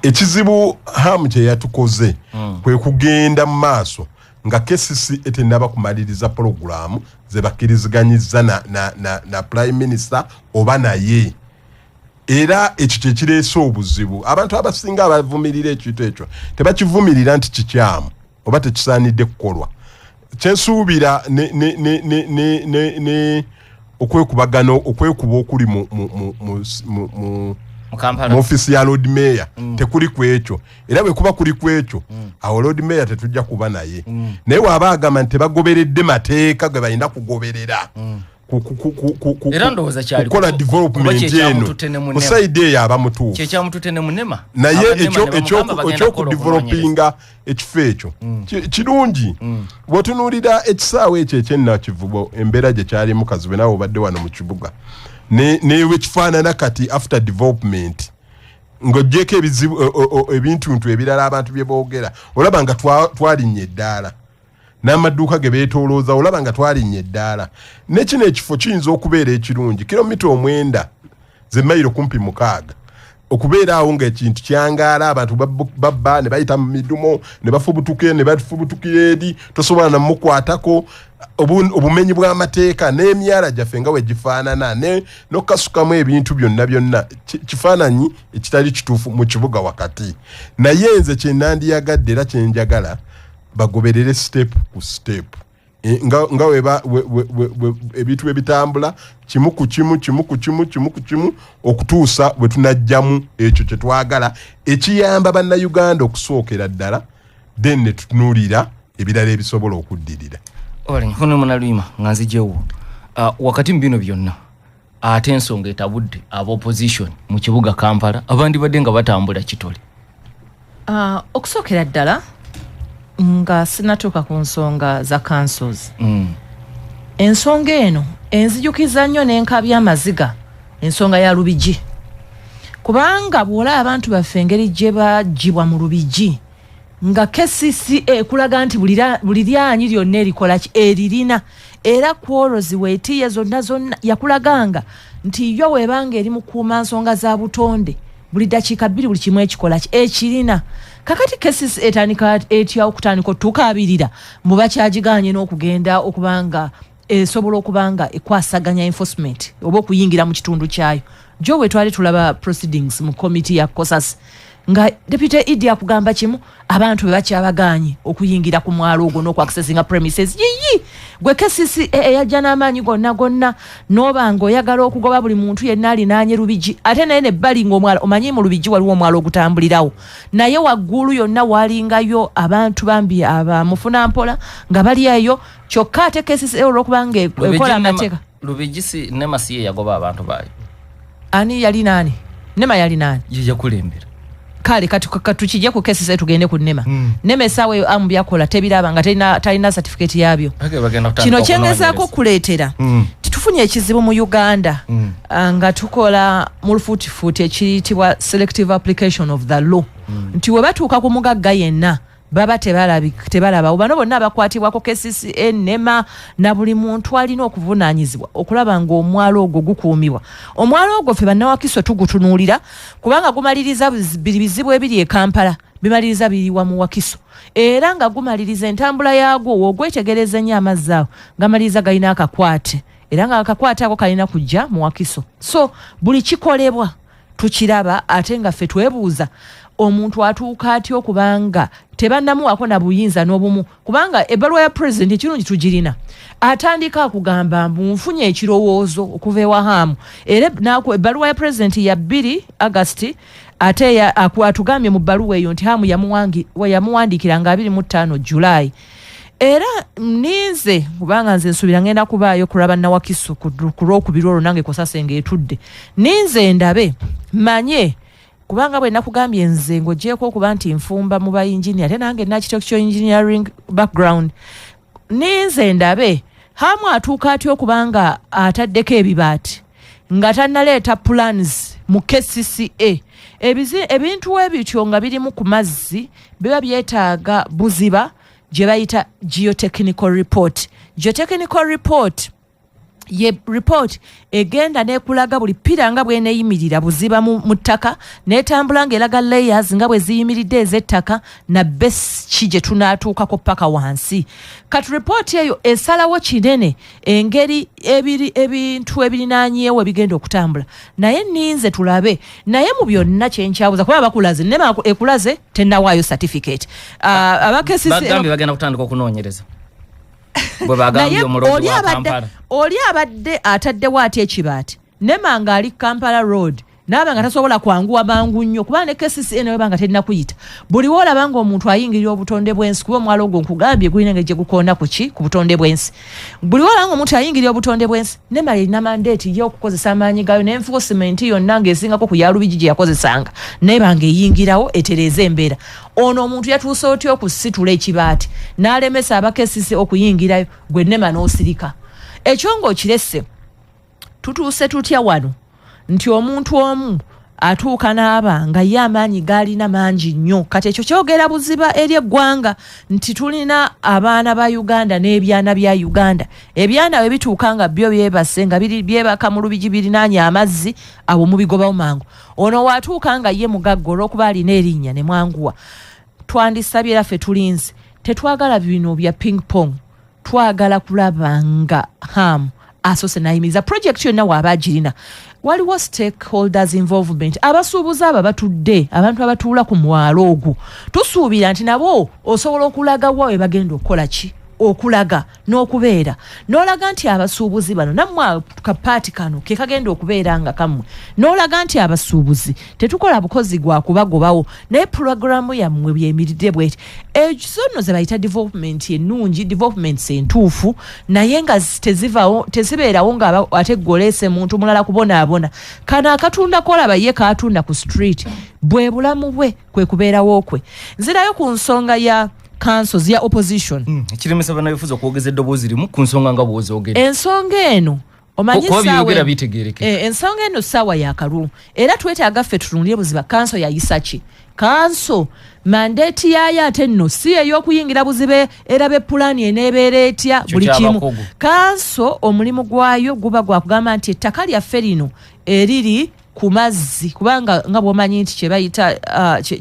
ekizibu hamu kye yatukoze kwe kugenda mu maaso nga KCC etenaba kumaliriza programu ze bakkiriziganyizza na prime minister oba naye era ekyo kye kireese obuzibu abantu abasinga abavumirira ekintu ekyo tebakivumirira nti kikyamu oba tekisaanidde kukolwa kyensuubira ne okwekubagano okwekuba okuli mu ofisi ya Lord Mayor tekuli kwekyo era bwe kuba kuli kwekyo awo Lord Mayor tetujja kuba naye naye waba agamba nti bagoberedde mateeka ge balina kugoberera era ndowooza kyali kukola development eno musaidi eyo abamutuufu kyekyamututene munema naye ekyokudevelopinga ekifo ekyo kirungi bw'otunuulira ekisaawe ekyo ekyennakivubo embeera gye kyalimu kazibe nawe obadde wano mu kibuga newe kifaanana kati after development ng'oggyeko ebintuntu ebirala abantu bye boogera olaba nga twalinnya eddaala n'amaduuka ge beetoolooza olaba nga twalinnye eddaala nekino ekifo kiyinza okubeera ekirungi kilomita 9 ze mayiro kumpi 6 okubeera awo ng'ekintu kyangaala abantu babba ne bayita mu midumo ne bafubutuke ne bafubutukira eri tosobola namukwatako obumenyi bw'amateeka n'emyala gyaffe nga we gifaanana n'okukasukamu ebintu byonna kifaananyi ekitali kituufu mu kibuga wakati naye nze kye nandiyagadde era kye njagala bagoberere step ku step nga weba ebintu ebitambula kimu ku kimu okutuusa bwe tunajjamu ekyo kye twagala ekiyamba bannayuganda okusookera ddala then ne tutunuulira ebirala ebisobola okuddirira nkono munalwima nga nzijewo wakati mu bino byonna ate ensonga etabudde opposition mu kibuga Kampala abandi badde nga batambula kitole okusookera ddala nga sinatuuka ku nsonga za councils ensonga eno enzijukiza nnyo n'enkabya amaziga ensonga ya Lubigi kubanga bw'olaba abantu baffe engeri gye bagibwa mu Lubigi nga KCC kulaga nti buli lyanyi lyonna erikola eririna era kwolozi weetiye zonna yakulaganga nti yo webanga eri mu kuuma nsonga za butonde buli dakiika 2 buli kimu ekikola ekirina kakati KCC etandika etya okutandika tukabirira mu bakyagiganye n'okugenda okubanga esobola okubanga ekwasaganya enforcement oba okuyingira mu kitundu kyayo jo we twali tulaba proceedings mu committee ya COSAS nga deputy Idi akugamba kimu abantu be bakyabaganye okuyingira ku mwalo ogwo n'okwaccessinga premises yiyi gwe KCC eyajja n'amaanyi gonna n'obanga oyagala okugoba buli muntu yenna alinaanye Lubigi ate naye ne bali ng'omwalo omanyi mu Lubigi waliwo omwalo ogutambulirawo naye waggulu yonna walingayo abantu bambi abamufuna mpola nga bali eyo kyokka ate KCC olw'okubanga ekola amateeka Lubigi si Nema si ye yagoba abantu baayo ani yali nani Nema yali nani yija kulembera kale katukijja ku KCC tugende ku Nema Nema esawe amu byakola tebiraba nga talina certificate yabyo kino kyengezaako kuleetera titufunye ekizibu mu Uganda nga tukola mu lufuutifuuti ekiyitibwa selective application of the law nti we batuuka ku mugagga yenna baba tebalaba bano bonna abakwatibwako KCC Nema na buli muntu alina okuvunaanyizibwa okulaba ng'omwalo ogwo gukuumibwa omwalo ogwo ffe bannawakiso tugutunuulira kubanga gumaliriza bizibu ebiri e Kampala bimaliriza biri wa mu Wakiso era nga gumaliriza entambula yaagwo wogwetegereza nnyo amazzi ago gamaliriza galina akakwate era nga akakwate ako kalina kujja mu Wakiso so buli kikolebwa tukiraba ate nga ffe twebuuza omuntu atuuka atyo kubanga tebannamuwako na buyinza n'obumu kubanga ebbaluwa ya president ekirungi tugirina atandika akugamba munfunye ekirowoozo okuva ewahamu era naako ebbaluwa ya president ya 2 August ate atugambye mu bbaluwa eyo nti hamu yamuwandiikira nga 25 July era ninze kubanga nze nsubira ngenda kubaayo kulaba Nawakiso ku Lwokubiri olwo nange Kosasenge etudde ninze ndabe manye kubanga bwe nakugambye nze ng'ogyeko okuba nti nfumba mu bayinjiniya ate nange nakitokyo engineering background ninze ndabe hamu atuuka atya okubanga ataddeko ebibaati nga tannaleeta plans mu KCCA ebintu ebityo nga birimu ku mazzi biba byetaaga buziba gye bayita geotechnical report. Geotechnical report ye report egenda nekulaga buli pira nga bweneeyimirira buziba mu ttaka netambula ng'eraga layers nga bwe ziyimiridde ez'ettaka na base ki gye tunaatuukako paka wansi. Kati report eyo esalawo kinene engeri ebintu ebirinaanyeewo ebigenda okutambula naye ninze tulabe naye mu byonna kyenkyabuza kuba bakulaze nema ekulaze tennawaayo certificate abakesisi bagambi bagenda kutandika okunoonyereza oli abadde ataddewo ati ekibaati nemanga ali Kampala Road nabanga tasobola kwanguwa mangu nnyo kuba ne KCCA nawe banga terina kuyita buli wolabanga omuntu ayingirira obutonde bw'ensi kuba omwalo ogwo nkugambye gulina ng'egye gukonda ku butonde bw'ensi buli wolabanga omuntu ayingirira obutonde bw'ensi nemala erina mandate y'okukozesa amaanyi gayo n'enforcement yonna ng'esingako ku yalubigi gye yakozesanga nebanga eyingirawo etereeza embeera ono omuntu yatuuse otya okusitula ekibaati n'alemesa aba KCCA okuyingirayo gwe nema n'osirika ekyo ng'okiresse tutuuse tutya wano nti omuntu omu atuuka n'aba nga ye amaanyi gaalina mangi nnyo kati ekyo kyogera buziba eri eggwanga nti tulina abaana ba Uganda n'ebyana bya Uganda ebyana bwe bituuka nga byo byebase nga byebaka mu lubigi birinaanye amazzi abo mubigobawo mangu ono waatuuka nga ye mugagga olw'okuba alina erinnya ne mwanguwa twandisabye era ffe tulinze tetwagala bino bya ping pong twagala kulaba nga asose nayimiriza project yonna waaba agirina waliwo stakeholders involvement abasuubuzi abo batudde abantu abatuula ku mwalo ogwo tusuubira nti nabo osobola okulaga wa we bagenda okukola ki okulaga n'okubeera n'olaga nti abasuubuzi bano nammwe kapaati kano ke kagenda okubeera nga kammwe n'olaga nti abasuubuzi tetukola bukozi gwa kubagobawo naye puroguramu yammwe byemiridde bweti ekisono ze bayita development ennungi developments entuufu naye nga tezibeerawo nga ate ggoleese muntu mulala kubonaabona kano akatunda kolaba ye kaatunda ku street bwe bulamu bwe kwe kubeerawo kwe nzirayo ku nsonga ya councils ya opposition ekiremesa bana bifuza okwogeza eddoboozi limu ku nsonga nga bw'ozoogera ensonga eno omanyi ensonga eno ssaawa ya kalulu era twetaaga ffe tutunulire buziba kanso yayisa ki kanso mandeeti yaayo ate nno si ey'okuyingira buzibe erabe pulaani eneebeera etya buli kimu kanso omulimu gwayo guba gwa kugamba nti ettaka lyaffe lino eriri ku mazzi kubanga nga bw'omanyi nti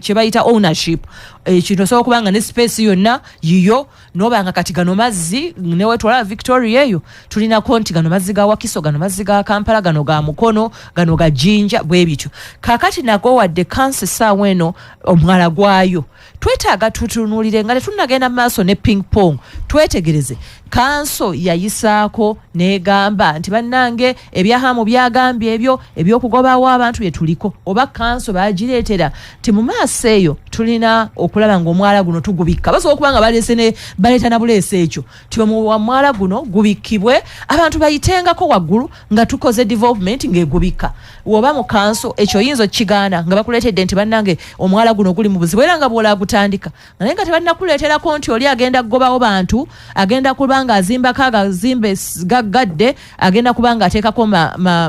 kye bayita ownership ekintu osobola okubanga ne space yonna yiyo n'obanga kati gano mazzi newetwala Victoria eyo tulinako nti gano mazzi ga Wakiso gano mazzi ga Kampala gano ga Mukono gano ga Jinja bwe bityo kakati nago wadde kansi ssaawa eno omwala gwayo twetaaga tutunuulire nga tetunagenda maaso ne ping pong twetegereze kanso yayisaako n'egamba nti bannange ebyahamu byagambye ebyo ebyokugobawo abantu bye tuliko oba kanso baagireetera nti mu maaso eyo tulina okulaba ng'omwala guno tugubikka basobola okuba nga baleeta na buleesi ekyo ti omwala guno gubikkibwe abantu bayitengako waggulu nga tukoze development ng'egubikka woba mu kanso ekyo oyinza okigaana nga bakuleetedde nti bannange omwala guno guli mu buzibu era nga bw'olaagutandika naye nga tebalinakuleeterako nti oli agenda kugobawo bantu agenda kuba nga azimbako agazimbe gaggadde agenda kuba nga ateekako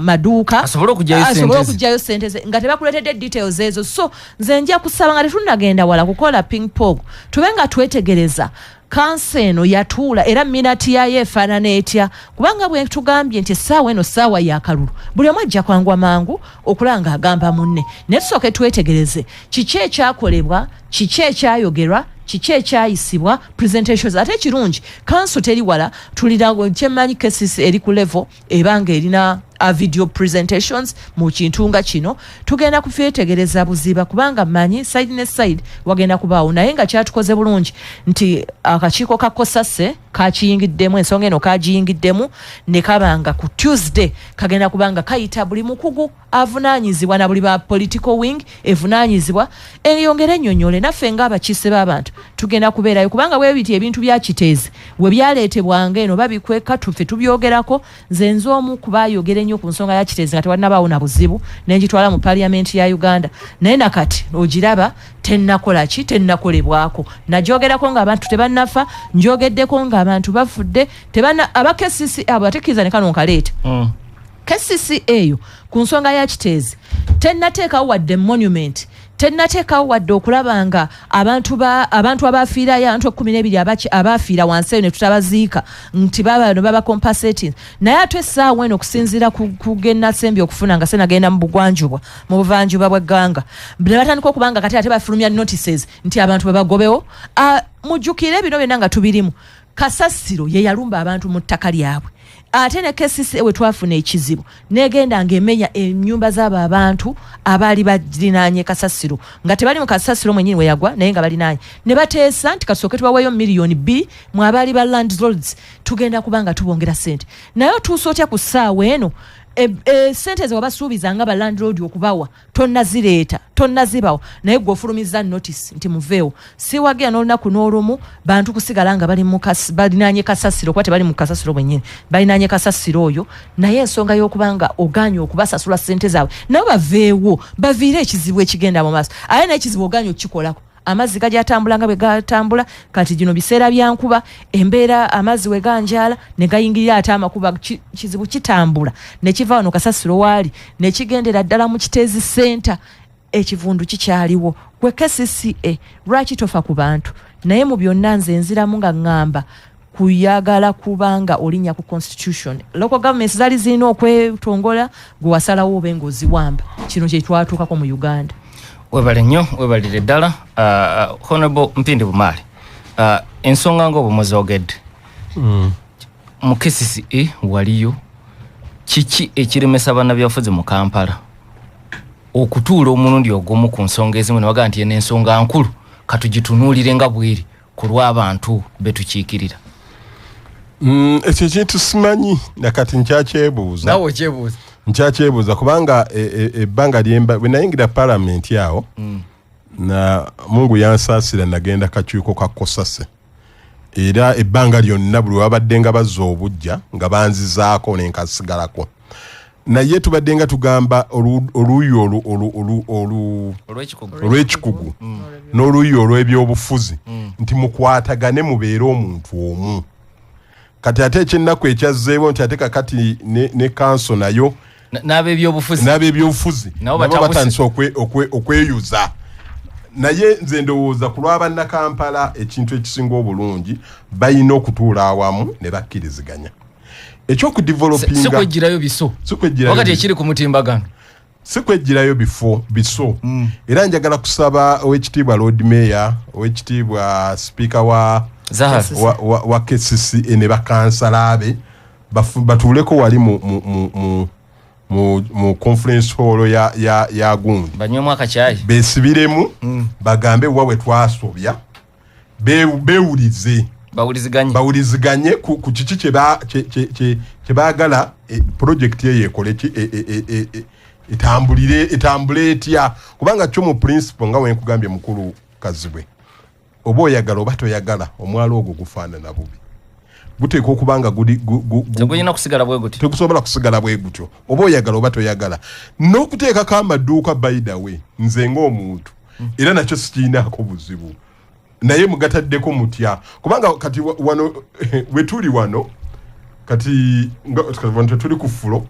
maduuka asobole okugyayo sente ze nga tebakuleetedde details ezo so nze nja kusaba nga tetunagenda wala kukola ping pong tube nga twetegereza kansa eno yatuula era minati yayo efaanana etya kubanga bwe tugambye nti essaawa eno ssaawa ya kalulu buli omu ajja kwangwa mangu okulaba nga agamba munne naye tusooke twetegereze kiki ekyakolebwa kiki ekyayogerwa kiki ekyayisibwa presentations ate ekirungi kanso teri wala tulira kyemmanyi cases eri ku level ebanga erina video presentations mu kintu nga kino tugenda kufeetegereza buziba kubanga manyi side ne side wagenda kubaawo naye nga kyatukoze bulungi nti akakiiko ka Kosase kakiyingiddemu ensonga eno kagiyingiddemu ne kabanga ku Tuesday kagenda kubanga kayita buli mukugu avunaanyizibwa na buli ba political wing evunaanyizibwa eyongere ennyonnyole naffe ng'abakiise b'abantu tugenda kubeerayo kubanga bwe biti ebintu bya kiteezi we byaleetebwanga eno babikweka tuffe tubyogerako nze nze omu kubaayogera ennyo ku nsonga ya kiteezi nga tewalinabaawo na buzibu n'engitwala mu paaliyamenti ya Uganda naye nakati ogiraba tennakolaki tennakolebwako nagyogerako ng'abantu tebannafa njogeddeko ng'abantu bafudde aba KCCA abo atekkiriza ne kano nkaleeta KCCA eyo ku nsonga ya kiteezi tennateekawo wadde monument tennateekawo wadde okulaba nga abantu abafiirayo abantu 12 abafiira wansi eyo ne tutabaziika nti babano baba compensating naye ate essaawa eno okusinziira ku Gennasembi okufuna nga senagenda mu bugwanjuba mu buvanjuba bw'egganga ne batandika okubanga kati ate bafulumya notices nti abantu babagobewo mujjukire bino byonna nga tubirimu kasasiro ye yalumba abantu mu ttaka lyabwe ate ne KCCA we twafuna ekizibu negenda ng'emenya ennyumba z'abo abantu abaali balinaanye kasasiro nga tebali mu kasasiro mwenyini we yagwa naye nga balinaanye ne bateesa nti kasooke tubaweeyo miliyoni 2 mu abaali ba landlords tugenda kubanga tubongera ssente naye otuusa otya ku ssaawa eno sente ze wabasuubiza nga balandlord okubawa tonnazireeta tonnazibawa naye gwe ofulumiza notice nti muveewo siwagira n'olunaku n'olumu bantu kusigala nga balinaanye kasasiro kuba tebali mu kasasiro bwennyini balinaanye kasasiro oyo naye ensonga y'okubanga oganya okubasasula sente zaabwe nabo baveewo baviire ekizibu ekigenda mu maaso ate n'ekizibu oganya okukikolako amazzi gajatambula nga bwe gatambula kati gino biseera bya nkuba embeera amazzi we ganjala ne gayingirira ate amakuba kizibu kitambula ne kiva wano kasasiro waali ne kigendera ddala mu Kiteezi Center ekivundu kikyaliwo gwe KCCA lwaki tofa ku bantu naye mu byonna nze nziramu nga ngamba kuyagala kubanga olinya ku constitution local governments zali zirina okwetongola gwe wasalawo obe ng'oziwamba kino kye twatuukako mu Uganda. Webale nnyo webalire ddala Honorable Mpindi Bumaale ensonga ng'obumuzogedde mu KCCA waliyo kiki ekiremesa bannabyabufuzi mu Kampala okutuula omulundi ogumu ku nsonga ezimu ne bagaa nti ensonga nkulu katugitunuulire nga bweri ku lw'abantu betukiikirira ekyo kintu simanyi nakati nkyakyebuuza nawe okyebuuza nkyakyebuuza kubanga ebbanga lyemba bwe nayingira parliament yawo na Mungu yansaasira nagenda kakiiko ka Kosase era ebbanga lyonna buli wabadde nga bazza obujja nga banzizaako nenkasigalako naye tubadde nga tugamba oluuyi olw'ekikugu n'oluuyi olw'ebyobufuzi nti mukwatagane mubeere omuntu omu kati ate ekyennaku ekyazzeewo nti ate kakati ne kanso nayo n'ab'ebyobufuzi nabo batandise okweyuza naye nze ndowooza ku lw'abanna Kampala ekintu ekisinga obulungi balina okutuula awamu ne bakkiriziganya ekyokudevelopinga sikwejjirayo biso wakati ekiri ku mutimbagano sikwejjirayo biso era njagala kusaba owekitiibwa Lord Mayor owekitiibwa Speaker wa KCCA ne bakansala be batuuleko wali mu conference hall ya Gundi banywemu akacyayi besibiremu bagambe wawe twasobya bawuliziganye ku kiki kye baagala project ye yekole etambule etya kubanga kyo mu principle nga wenkugambye mukulu Kazibwe oba oyagala oba toyagala omwalo ogwo gufaanana bubi guteeka okubanga tegulina kusigala bwe gutyo tegusobola kusigala bwe gutyo oba oyagala oba toyagala n'okuteekako amaduuka by the way nze ng'omuntu era nakyo sikiinaako buzibu naye mugataddeko mutya kubanga kati wano wetuli wano kati tuli ku fulo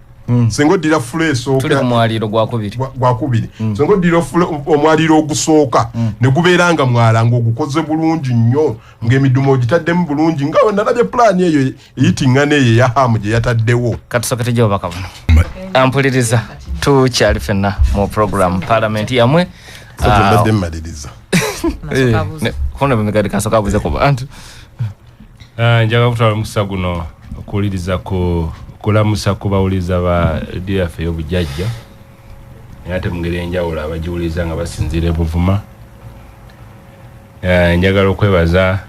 senga oddira fulo esooka tuli ku mwaliiro gwakubiri senga oddira omwaliiro ogusooka ne gubeera nga mwala ng'ogukoze bulungi nnyo ng'emidumo ogitaddemu bulungi nga nalabye pulaani eyo eyitiŋŋana eyo eya hamu gye yataddewo katusooke tejjawo bakabona ampuliriza tukyali fenna mu program parliament yamwe mbadde mmaliriza hono bemegadi kasoka buze ku bantu njaga kutwala mukisa guno okuwuliriza kulamusa kubawuliza ba DF y'obujjajja ate mu ngeri enjawulo abagiwuliza nga basinziira e Buvuma njagala okwebaza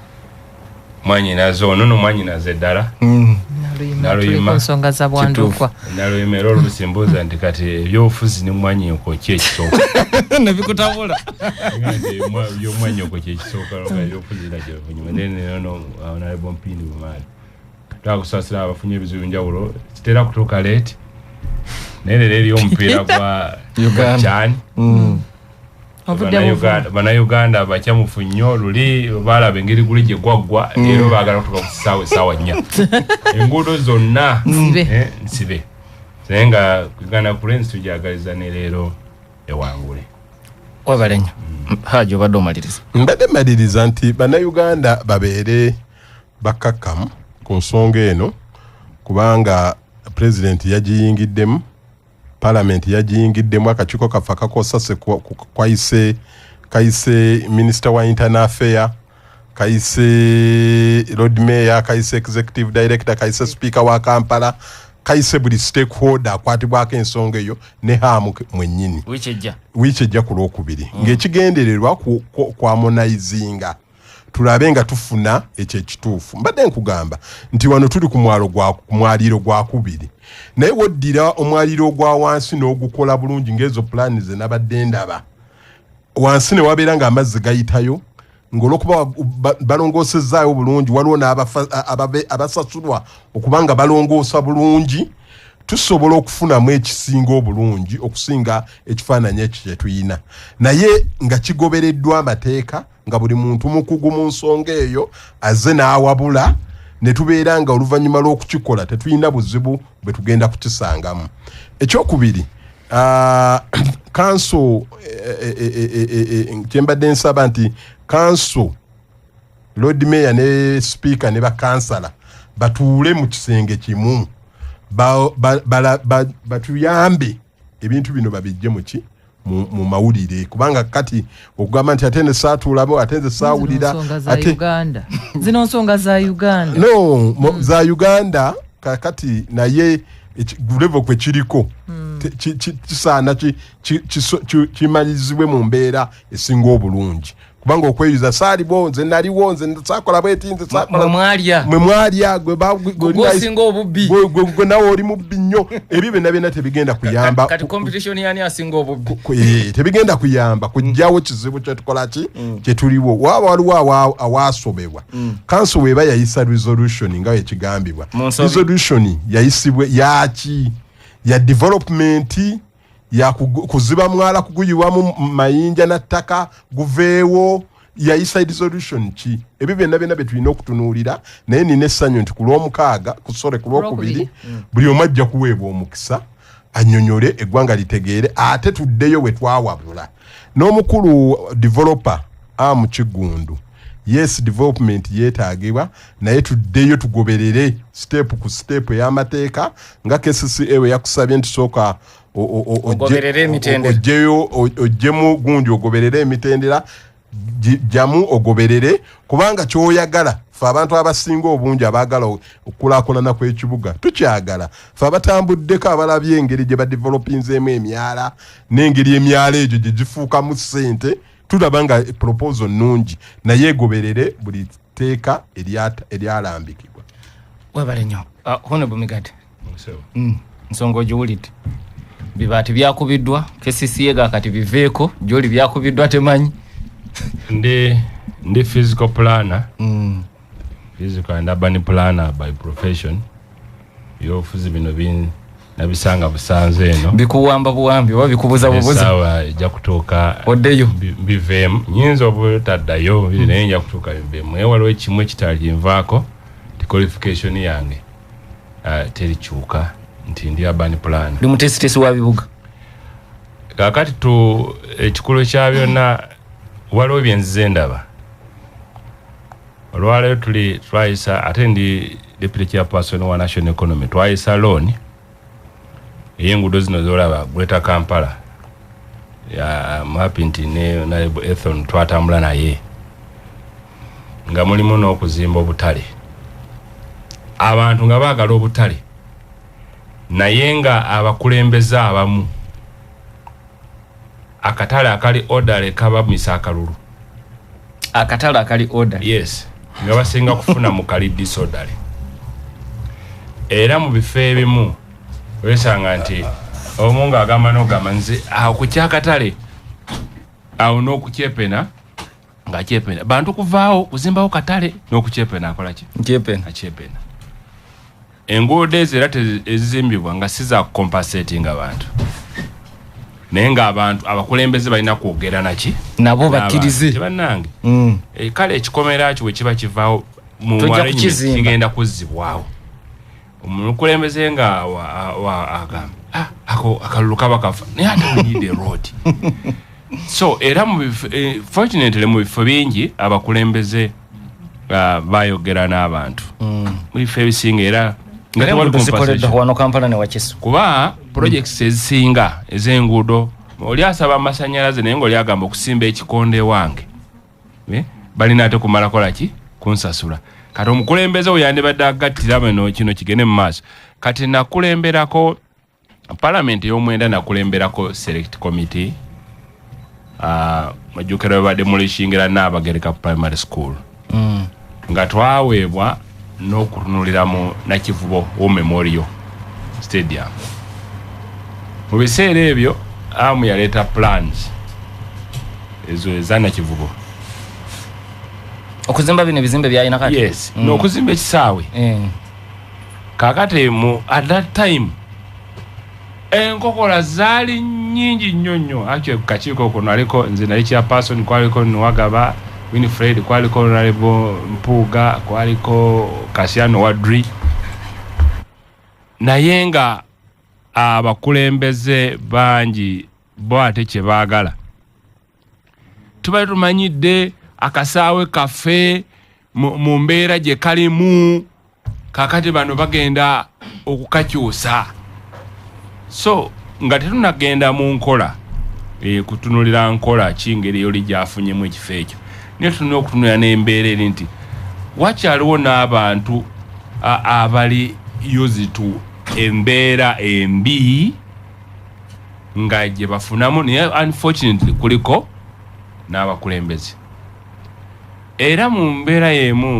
mwanyi nazo nono mwanyi nazeddala naluyima nsonga za bwandukwa naluyima era olusimbuza nti kati ebyobufuzi ne mwanyi oko kyekisooka nebikutabula yo mwanyi oko kyekisooka ebyobufuzi nakyefunyuma nono honorable Mpindi Bumali twakusasira abafunye ebizibu njawulo kitera kutuuka leeti naye leero eriyo omupiira gwa cyani Bannayuganda bakyamufu nnyo luli balaba engeri guli gye gwaggwa leero baagala kutuuka ku ssaawa essaawa 4 enguudo zonna nsibe naye nga Uganda Cranes tujagaliza ne leero ewangule wabale nnyo Haji obadde omaliriza mbadde maliriza nti Bannayuganda babeere bakkakkamu ku nsonga eno kubanga President yagiyingiddemu Parliament yagiyingiddemu akakiiko kaffe akakosase kayise Minister wa Internal Affairs kayise Lord Mayor kayise Executive Director kayise Speaker wa Kampala kayise buli stakeholder akwatibwako ensonga eyo ne hamu mwennyini wiiki ejja ku Lwokubiri ng'ekigendererwa kwamonizinga tulabe nga tufuna ekyo ekituufu mbadde nkugamba nti wano tuli ku mwaliro gwa kubiri naye woddira omwaliro gwa wansi n'ogukola bulungi ng'ezo pulaani ze nabadde ndaba wansi ne wabeera ng'amazzi gayitayo ng'olwokuba balongoosezaayo bulungi waliwo n'abasasulwa okubanga balongoosa bulungi tusobola okufunamu ekisinga obulungi okusinga ekifaananyi ekyo kye tuyina naye nga kigobereddwa amateeka nga buli muntu mukugu mu nsonga eyo azze n'awabula ne tubeera nga oluvannyuma lw'okukikola tetuyina buzibu bwe tugenda kukisangamu. Ekyokubiri kanso kyembadde nsaba nti kanso Lord Mayor ne Speaker ne bakansala batuule mu kisenge kimu batuyambe ebintu bino babijje muki mu mawulire kubanga kati okugamba nti ate ne saatulabo ate nze saawulira ate Uganda zino nsonga za Uganda za Uganda kakati naye level kwe kiriko kisaana kimalizibwe mu mbeera esinga obulungi kubanga okweyuza saalibo nze naliwo nze sakola bweti nze sakola mwe mwalya singa obubbi gwe nawe oli mubbi nnyo ebyo byonna tebigenda kuyamba kati competition yani asinga obubbi tebigenda kuyamba kujjawo kizibu kyetukolaki kyetuliwo waba waliwo awaasobebwa kanso weba yayisa resolution nga wekigambibwa resolution yayisibwe yaki ya development ya kuziba mwala kuguyiwamu mayinja na ttaka guveewo yayisa resolution ki ebyo byonna betulina okutunuulira naye nina essanyu nti ku Lwomukaaga kusole ku Lwokubiri buli omu ajja kuweebwa omukisa annyonnyole eggwanga litegeere ate tuddeyo we twawabula n'omukulu developer Amu Kigundu yes development yeetaagibwa naye tuddeyo tugoberere step ku step ey'amateeka nga KCCA we yakusabye nti sooka ogoberere emitendera ojjemu gundi ogoberere emitendera jamu ogoberere kubanga kyoyagala fe abantu abasinga obungi abaagala okukulaakulana kw'ekibuga tukyagala fe abatambuddeko abalabye engeri gye badevelopinzeemu emyala n'engeri emyala egyo gye gifuukamu ssente tulaba nga proposal nnungi naye egoberere buli tteeka eryalambikibwa. Webale nnyo Honorable Migade nsonga ogiwulidde bibaati byakubiddwa KCCA ga kati biveeko gyoli byakubiddwa temanyi ndi physical planner physical and urban planner by profession byobufuzi bino nabisanga busanze eno bikuwamba buwambi oba bikubuza bubuzi sawa ejja kutuuka oddeyo biveemu nyinza obutaddayo naye nja kutuuka biveemu naye waliwo ekimu ekitali nvaako ti qualification yange terikyuka nti ndi urban plan ndi mutesitesi wa bibuga kakati ekikulu kya byonna waliwo byenzize ndaba olwaleero twayisa ate ndi deputy chairperson wa national economy twayisa loan ey'enguudo zino zolaba Greater Kampala ya mapi nti ne Honorable Ethon twatambula naye nga mulimu n'okuzimba obutale abantu nga baagala obutale naye nga abakulembeze abamu akatale akali order kaba misa akalulu akatale akali order yes nga basinga kufuna mu kali disorderly era mu bifo ebimu wesanga nti omuntu agamba n'ogamba nze awo ku kyakatale awo n'okukyepena nga kyepena bantu kuvaawo kuzimbawo katale n'okukyepena akola ki akyepena enguudo ezo era ezizimbibwa nga si za compensating abantu naye nga abantu abakulembeze balina kwogera naki nabo bakkirize bannange kale ekikomera kyo bwe kiba kivaawo mu arrangement kigenda kuzzibwawo omukulembeze nga agamba ako akalulu kaba kafa naye ate we need a road so era fortunately mu bifo bingi abakulembeze bayogera n'abantu mu bifo ebisinga era nga tewali compensation kuba projects ezisinga ez'enguudo oli asaba amasanyalaze naye ng'oli agamba okusimba ekikonde wange balina ate kumala kola ki kunsasula kati omukulembeze we yandibadde agattira bano kino kigende mu maaso kati nakulemberako parliament ey'omwenda nakulemberako select committee majjukira we badde mulishingira Naabagereka primary school nga twaweebwa n'okutunulira mu Nakivubo War Memorial Stadium mu biseera ebyo amu yaleeta plans ezo eza Nakivubo okuzimba bino bizimbe byalina kati yes n'okuzimba ekisaawe kakati mu at that time enkokola zaali nyingi nnyo akyo kakiiko kuno aliko nze nali chairperson kwaliko Nwagaba Winifred kwaliko Honorable Mpuuga kwaliko Kasiano Wadri naye nga abakulembeze bangi bo ate kye baagala tubali tumanyidde akasaawe kafe mu mbeera gye kalimu kakati bano bagenda okukakyusa so nga tetunagenda mu nkola kutunulira nkola kingeri yoli gyafunyemu ekifo ekyo niyo tulina okutunulira n'embeera eri nti wakyaliwo n'abantu abali yozitu embeera embi nga gye bafunamu naye unfortunately kuliko n'abakulembeze era mu mbeera y'emu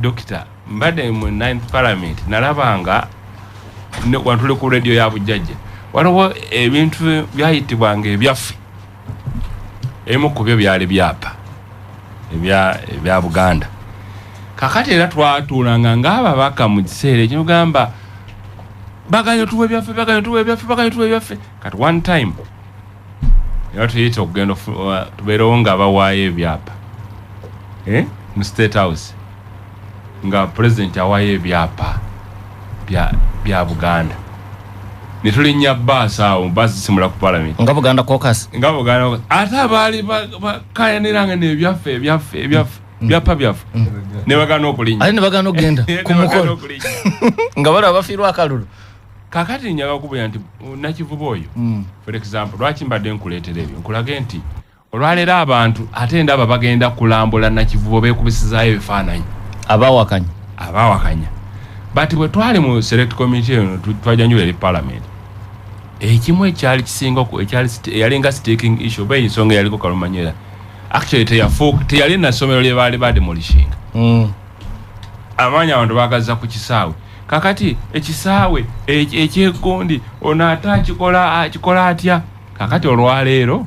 dokita mbadde mu 9th parliament nalabanga wantuli ku radio ya Bujjajja waliwo ebintu byayitibwanga ebyaffe emu ku byo byali byapa ebya Buganda kakati era twatuulanga ng'ababaka mu kiseera ekyo gamba baganya tuwe byaffe kati one time era tuyita okugenda tubeerewo nga bawaayo ebyapa mu State House nga president awaayo ebyapa bya Buganda nitulinnya bbaasi awo bbaasi zisimula ku parliament nga Buganda caucus ate abaali bakayaniranga n'ebyaffe byapa byaffe ne bagana okulinnya ate ne bagana okugenda ku mukolo nga bali abafiirwa akalulu kakati njaga okubulira nti Nakivubo oyo for example lwaki mbadde nkuleetera ebyo nkulage nti olwaleero abantu ate ndaba bagenda kulambula Nakivubo beekubisizaayo ebifaananyi abawakanya but bwe twali mu select committee eno twajanjula eri parliament ekimu ekyali kisinga yalinga staking issue oba ensonga yaliko kalumanyira actually teyali na ssomero lye baali badde mu Lishinga amaanyi abantu baagaza ku kisaawe kakati ekisaawe ekyegundi ono ate akikola atya kakati olwaleero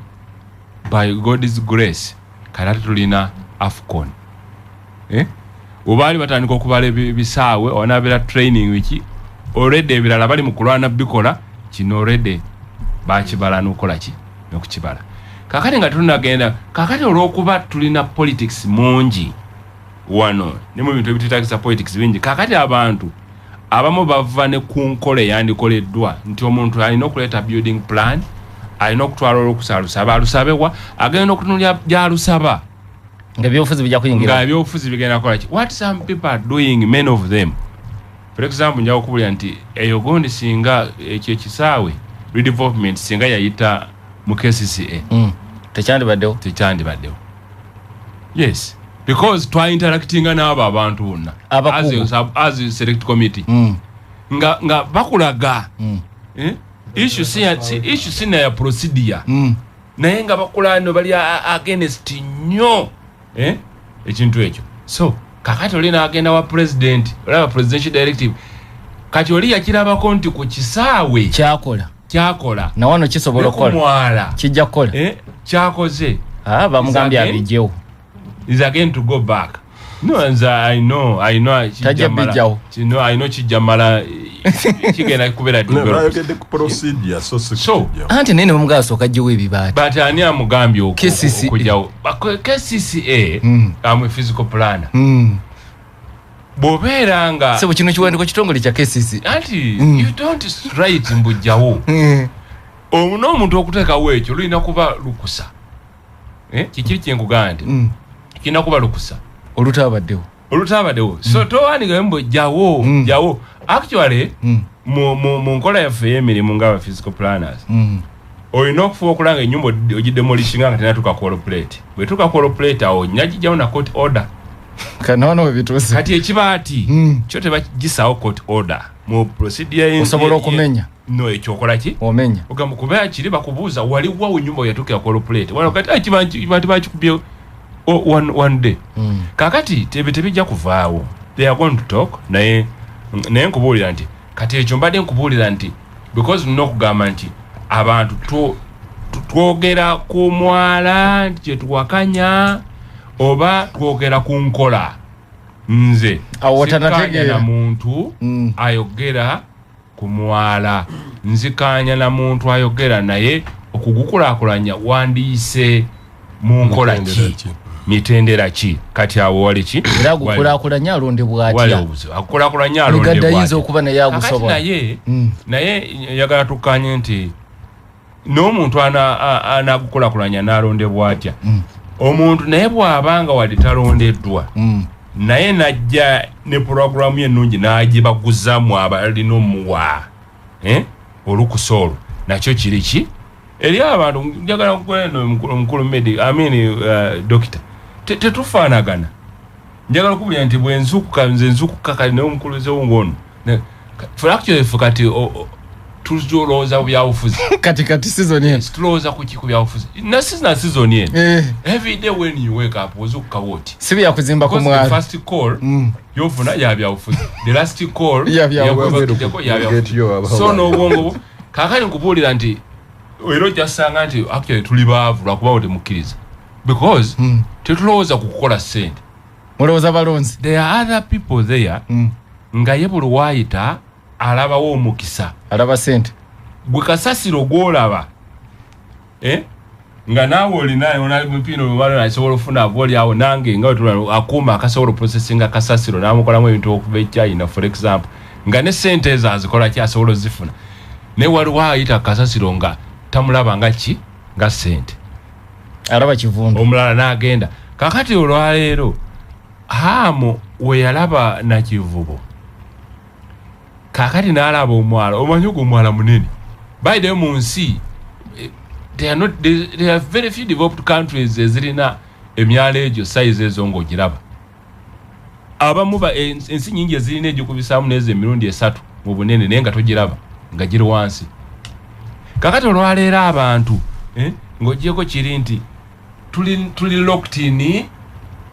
by God's grace kati tulina AFCON ubaali batandika okubala ebisaawe onabeera training wiki already ebirala bali mu kulwana bikola kino already bakibala n'okukola ki n'okukibala kakati nga tunagenda kakati olw'okuba tulina politics mungi wano ne mu bintu ebitutagisa politics bingi kakati abantu abamu bava ne ku nkola eyandikoleddwa nti omuntu alina okuleeta building plan alina okutwala olw'okusaalusaba alusabewa agenda okutunulya gy'alusaba nga byofuzi bijja kuyingira nga byofuzi bigenda kola ki what some people are doing many of them for example njawo okubulira nti eyo gondi singa ekyo ekisaawe redevelopment singa yayita mu KCCA tekyandibaddewo yes because twa-interactinga n'abo abantu bonna as a select committee nga bakulaga issue sina ya procedure naye nga bakulano bali against nnyo ekintu ekyo So kakati oli n'agenda wa president olaba presidential directive kati oli yakirabako nti ku kisaawe kyakola na wano kisobola okukola kijja kukola kyakoze bamugambye abijewo is again to go back. No, I know Tajabijao. No, I know Chijamala kigenda kubera procedure so anti nene mugaso kajiwe bibati but ani amugambye okujjawo KCCA am a physical planner boberanga sebo kino kiwandiko kitongole kya KCCA anti you don't write mbujjawo ono omuntu okuteekawo ekyo lulina kuba lukusa kikiri kyenkugande kina kuba lukusa olutabaddewo so towandiga mbujjawo jawo actually mu nkola yaffe y'emirimu ng'aba physical planners olina okufuba okulanga ennyumba ogidemolishinga nga tenatuka cooperate bwe tuka cooperate awo nyagijjawo na court order kanono bituuse kati ekibaati kyo tebagisawo court order mu procedure osobola okumenya no ekyokola ki omenya ogamba kubeera kiri bakubuuza waliwo ennyumba yatuka cooperate wala kati kibantu bakikubye one day kakati tebijja kuvaawo they are going to talk naye nkubuulira nti kati ekyo mbadde nkubuulira nti because nina okugamba nti abantu twogera ku mwala nti kyetuwakanya oba twogera ku nkola nze sikanya na muntu ayogera ku mwala nzikanya na muntu ayogera naye okugukulakulanya wandiise mu nkola ki mitendera ki kati awo wali ki era gukulakulanya alondebwa atya akulakulanya alondebwa gadayinza okuba naye agusobola naye yagala tukanye nti n'omuntu anagukulakulanya n'alondebwa atya omuntu naye bw'abanga wali talondeddwa naye najja ne puroguramu ennungi n'agibaguzamu abalina omuwa olukusa olwo nakyo kiri ki eri abantu njagala kukweno omukulu medi dokita tetufaanagana njagala kubulira nti nze nzukuka kali naye omukulu zewungono actually kati tulowooza byabufuzi kati season eno tulowooza ku byabufuzi na season eno every day when you wake up ozukuka woti si byakuzimba ku mwalo first call yofuna ya byabufuzi the last call so n'obwongo kakali nkubuulira nti era ojjasanga nti actually tuli baavu lwakuba temukkiriza because tetulowooza ku kukola ssente mulowooza balonzi there are other people there nga ye buli waayita alabawo omukisa alaba ssente gwe kasasiro gwolaba nga naawe olinayo mupiino lumalo nasobola ofuna aboli awo nange nga akuuma akasobola processinga kasasiro n'amukolamu ebintu okuva e China for example nga ne ssente ezo azikola ki asobola ozifuna naye waliwo ayita kasasiro nga tamulaba nga ki nga ssente alaba kivundu omulala n'agenda kakati olwaleero haamu we yalaba nakivubo kakati n'alaba omwala omanyi ogwo omwala munene bayiddeyo mu nsi there are very few developed countries ezirina emyala egyo size ezo ng'ogiraba abamu ensi nyingi ezirina egikubisaamu nezo emirundi 3 mu bunene naye nga togiraba nga giri wansi kakati olwaleero abantu ng'ogyeko kiri nti tuli locked in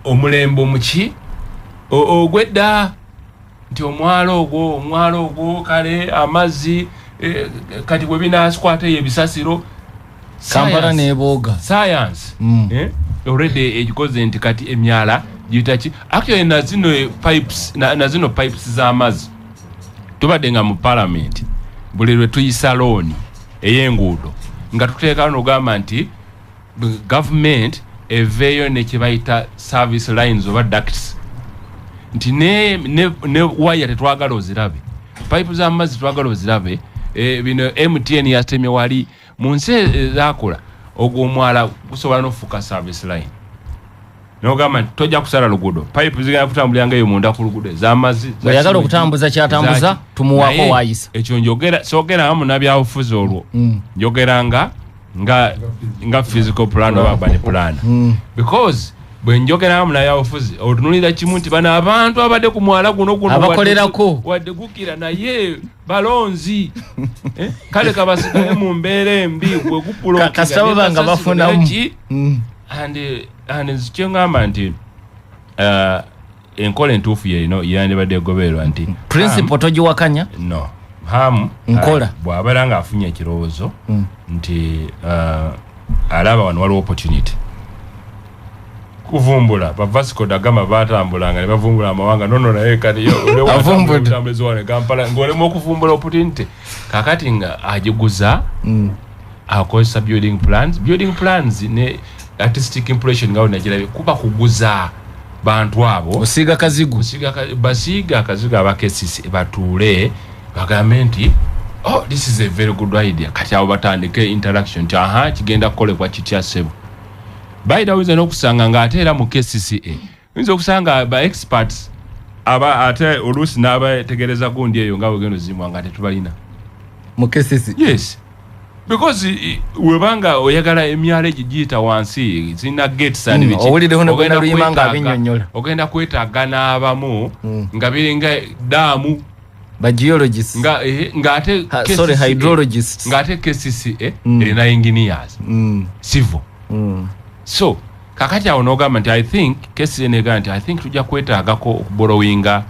omulembe omuki ogwedda nti omwalo ogwo kale amazzi kati bwe binasikwata ebisasiro Kampala n'ebooga science already egikoze nti kati emyala giyitaki actually na zino pipes z'amazzi tubadde nga mu parliament buli lwe tuyisa looni ey'enguudo nga tuteekano ogamba nti government eveeyo ne kyebayita service lines oba ducts nti ne waya tetwagala ozirabe pipe z'amazzi twagala ozirabe bino MTN yatemye wali mu nsi ezakola ogwo omwala gusobola n'ofuuka service line n'ogamba nti tojja kusala luguudo pipe zigenda kutambuliranga eyo munda ku luguudo ez'amazzi bweyagala okutambuza kyatambuza tumuwaako waayisa ekyo njogera soogera wamu nabyabufuzi olwo njogera nga physical plan oba urban plan because bwe njogera wamu nabyabufuzi otunulira kimu nti bano abantu abadde ku mwala guno abakolerako wadde gukira naye balonzi kale kabasigaye mu mbeera embi bwe kasitabo banga bafunamu and nzikyo ngamba nti enkola entuufu yeino yandibadde egobererwa nti principle togiwakanya no hamu nkola bw'abeera ng'afunye ekirowoozo nti alaba wano waliwo opportunity kuvumbula Vasco da Gama batambulanga ne bavumbula amawanga nono naye kati yo avumbula wane Kampala ngolemu okuvumbula opportunity kakati nga agiguza akozesa building plans ne artistic impression ngawo najirabe kuba kuguza bantu abo osiga kazigu basiga akazigu abakesisi batule bagamenti this is a very good idea kati abo batandike interaction kigenda kukolebwa kitya sebo baida wiza nokusanga nga atera mu KCCA wiza okusanga ba experts aba ate olusi naba tegereza gundi eyo ngawo gendo zimwa nga tetubalina mu KCCA yes because webanga oyagala emyale gijita wansi zina gates and bichi owulide hono genda luyimanga abinyonyola ogenda kwetagana abamu nga biringa damu ba geologists nga ate sorry hydrologists nga ate KCCA erina engineers civil so kakati awo nogamba nti I think KCCA nega nti I think tujja kwetaagako okuborrowinga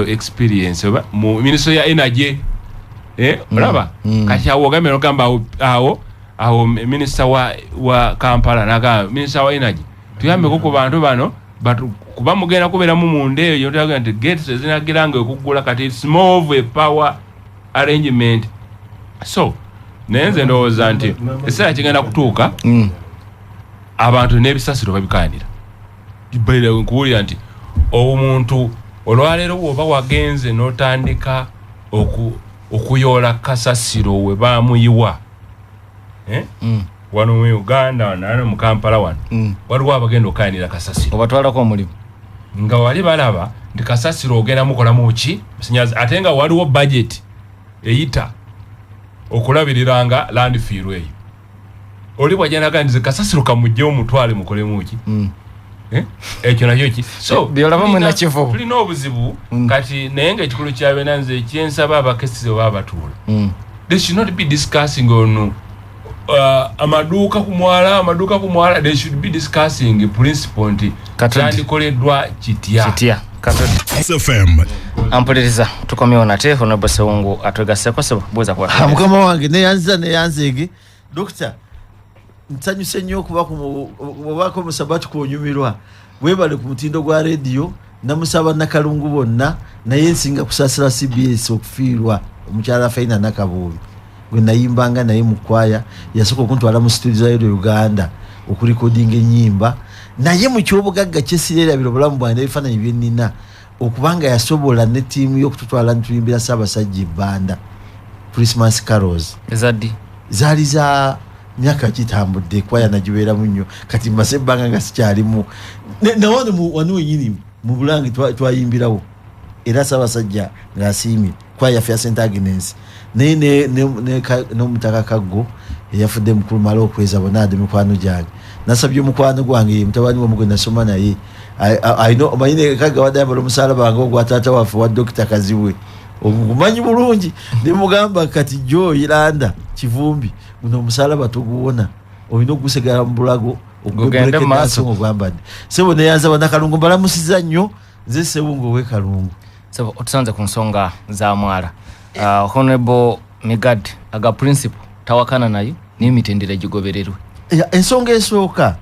experience mu ministry ya energy olaba kati awo ogambe nogamba awo minister wa Kampala naga minister wa energy tuyambeko ku bantu bano kuba mugenda kubeera mu munde eyo tyaga nti gates ezinagiranga okugula kati it's more of a power arrangement so nenze ndowooza nti ekiseera kigenda kutuuka abantu n'ebisasiro babikanira baire nkuwulira nti omuntu olwaleero bw'oba wagenze n'otandika okuyoola kasasiro we baamuyiwa wano mu Uganda nane mu Kampala wano waliwo abagenda okukanira kasasiro obatwalako omulimu nga wali balaba nti kasasiro ogenda mukolamu ki musinyazi ate nga waliwo budget eyita okulabiriranga landfill eyo oli bwajana gandize kasasiro kamujje omutwale mukolemu ki ekyo nakyo ki so byolaba mu nakivu tulina obuzibu kati naye nga ekikulu kyabe nanze kyensaba abakesisi oba abatula they should not be discussing on amaduuka ku mwala they should be discussing principle nti kyandikoleddwa kitya SFM ampuliriza tukomyewo nate honorable Sewungu atwegaseko sebo bweza kwa mukama wange neyanzege dokita nsanyuse nnyo okubako musabati kuonyumirwa webale ku mutindo gwa radio namusaba nakalungu bonna naye nsinga kusasira CBS okufiirwa omukyala Faina Nakabubi gwe nayimbanga naye mu kwaya yasoka okuntwala mu studio ya Uganda okurecordinga ennyimba naye mu kyobugagga kyesirera biro bulamu bwange ebifaananyi bye nnina okubanga yasobola ne tiimu y'okututwala ntuyimbira Ssaabasajja Banda Christmas carols zaali za myaka kitambudde kwaya nagibeera munyo kati masebbanga nga sikyalimu nawane wanu wenyini mu Bulange twayimbirawo era Ssaabasajja ng'asiimye kwaya ya St Agnes n'omutaka Kaggo eyafudde mukulu mala okweza bonaade mikwano gyange nasabye omukwano gwange mutabani wa mugwe nasoma naye I know mayine Kagga wadayambala omusalaba wange ogwa taata waffe wa Dr. Kaziwe omumanyi bulungi nemugamba kati jo Iranda Kivumbi muno omusalaba tuguwona olina ogusegala mu bulago ogende maaso ogwambadde sebo neyanza banakalungu mbalamusiza nnyo nze Sewungu ow'ekalungu sebo otusanze ku nsonga za mwala honorable Migad aga principle tawakana nayo n'emitendera gigobererwe ensonga esooka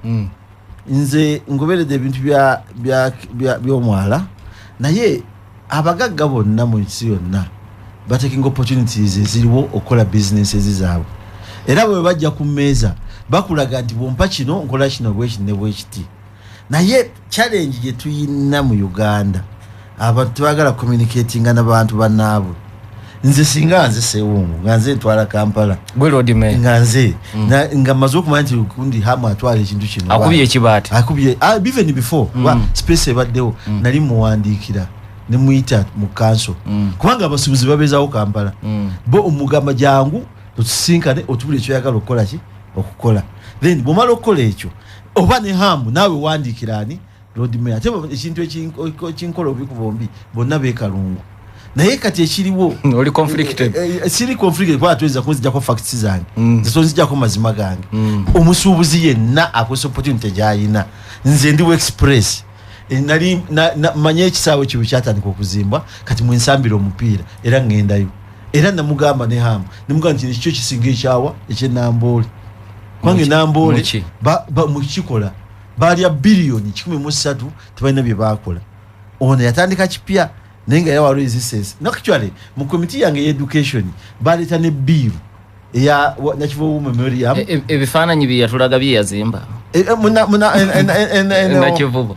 nze ngoberede ebintu by'omwala naye abagagga bonna mu nsi yonna batekinga opportunities eziriwo okukola business ezizaabwe era bwe bajja ku mmeeza bakulaga nti bwompa kino nkola kino bwekiti naye challenge gye tuyina mu Uganda abantu tebagala communicatinga n'abantu bannaabwe nze singa nze Sewungu nga nze ntwala Kampala bwelodime nga nze nga maze okumanya nti kundi hamu atwala ekintu kino akubye ekibaati even before space ebaddewo nali muwandiikira ne muyita mu kanso kubanga abasuubuzi babeezaawo Kampala bo omugamba jangu tusinkane otubule ekyoyagala okukola then bwomala okukola ekyo oba ne hamu naawe wandiikirani lodime ate ekintu ekinkola obikubombi bonna beekalungu naye kati ekiriwo oli conflicted siri conflicted kwa tuweza kunzijako facts zange nzijako mazima gange omusuubuzi yenna akwesa opportunity gyayina nze ndi express nali manye ekisaawe kibu kyatandika okuzimbwa kati mwensambira omupiira era ngendayo era namugamba ne hamu nimugamba nti ekyo kisinga ekyawa ekyenamboole kwange namboole mukikola balya biliyoni 13 tebalina bye bakola ono yatandika kipya naye nga yawa resistance actually mu committee yange y'education baleeta ne biiru eya nakivu memoriam ebifaananyi byeyatulaga byeyazimba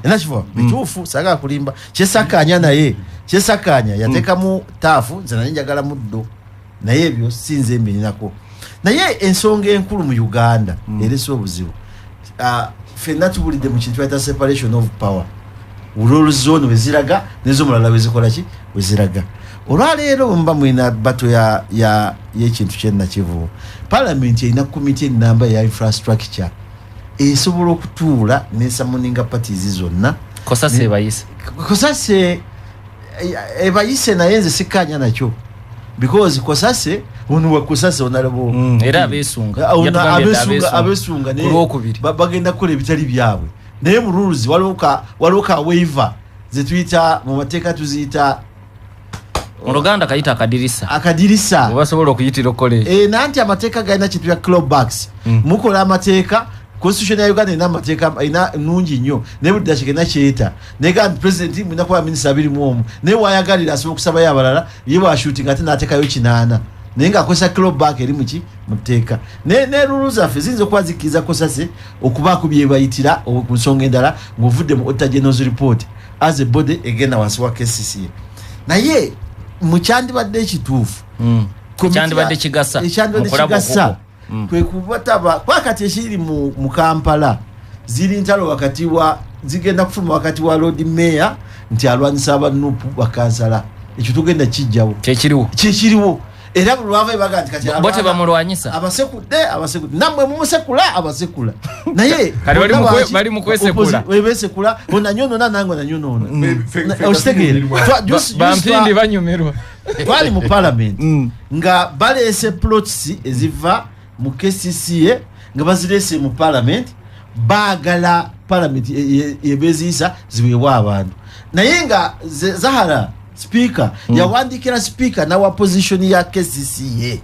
nakivu bituufu saga kulimba kyesakanya naye kyesakanya yateekamu taafu nze nali njagala muddo naye ebyo sinze mbirinako naye ensonga enkulu mu Uganda erese obuzibu ffenna tubulidde mu kintu bayita separation of power ulolu zone weziraga nezo mulala wezikola ki weziraga olwaleero mba mwina bato y'ekintu kyenna kivu parliament erina committee namba ya infrastructure esobola okutuula n'esamuninga parties zonna kosase ebayise kosase ebayise naye nze sikanya nakyo because kosase ono wakosase onalabo era abesunga abesunga bagenda kukola ebitali byabwe naye mu rules waliwo ka waiver zetuyita mu mateeka tuziyita mu Luganda kayita akadirisa obasobola okuyitira okole nanti amateeka galina kintu ya clawbacks mukola amateeka constitution ya Uganda ina amateeka ina nungi nnyo naye buli dakiika ina kyeta naye gandi president mwina kuba minisita 21 naye wayagalira asobola okusabayo abalala ye bwashutinga ate n'ateekayo 8 naye ng'akozesa clawback eri muki muteeka ne rules zaffe ziyinza okuba zikkiriza kosase okubaako bye bayitira ku nsonga endala ng'ovudde mu Auditor General's report as a body egenda wansi wa KCCA naye mukyandibadde ekituufu kyandibadde kigasa kwe kubataba kwakati ekiri mu Kampala ziri ntalo wakati wa zigenda kufuma wakati wa Lord Mayor nti alwanyisa abanupu bakansala ekyo tugenda kijjawo kyekiriwo era bulwava bagandi kati bote bamulwanyisa abasekudde namwe mumusekula abasekula naye kali bali mukwesekula webesekula onanyono nanango nanyono ostegere bampindi banyumirwa twali mu parliament nga balese plots eziva mu KCCA nga bazilese mu parliament bagala parliament yebezisa ziwewa abantu naye nga Zahara speaker yawandikira speaker na wa position ya KCCA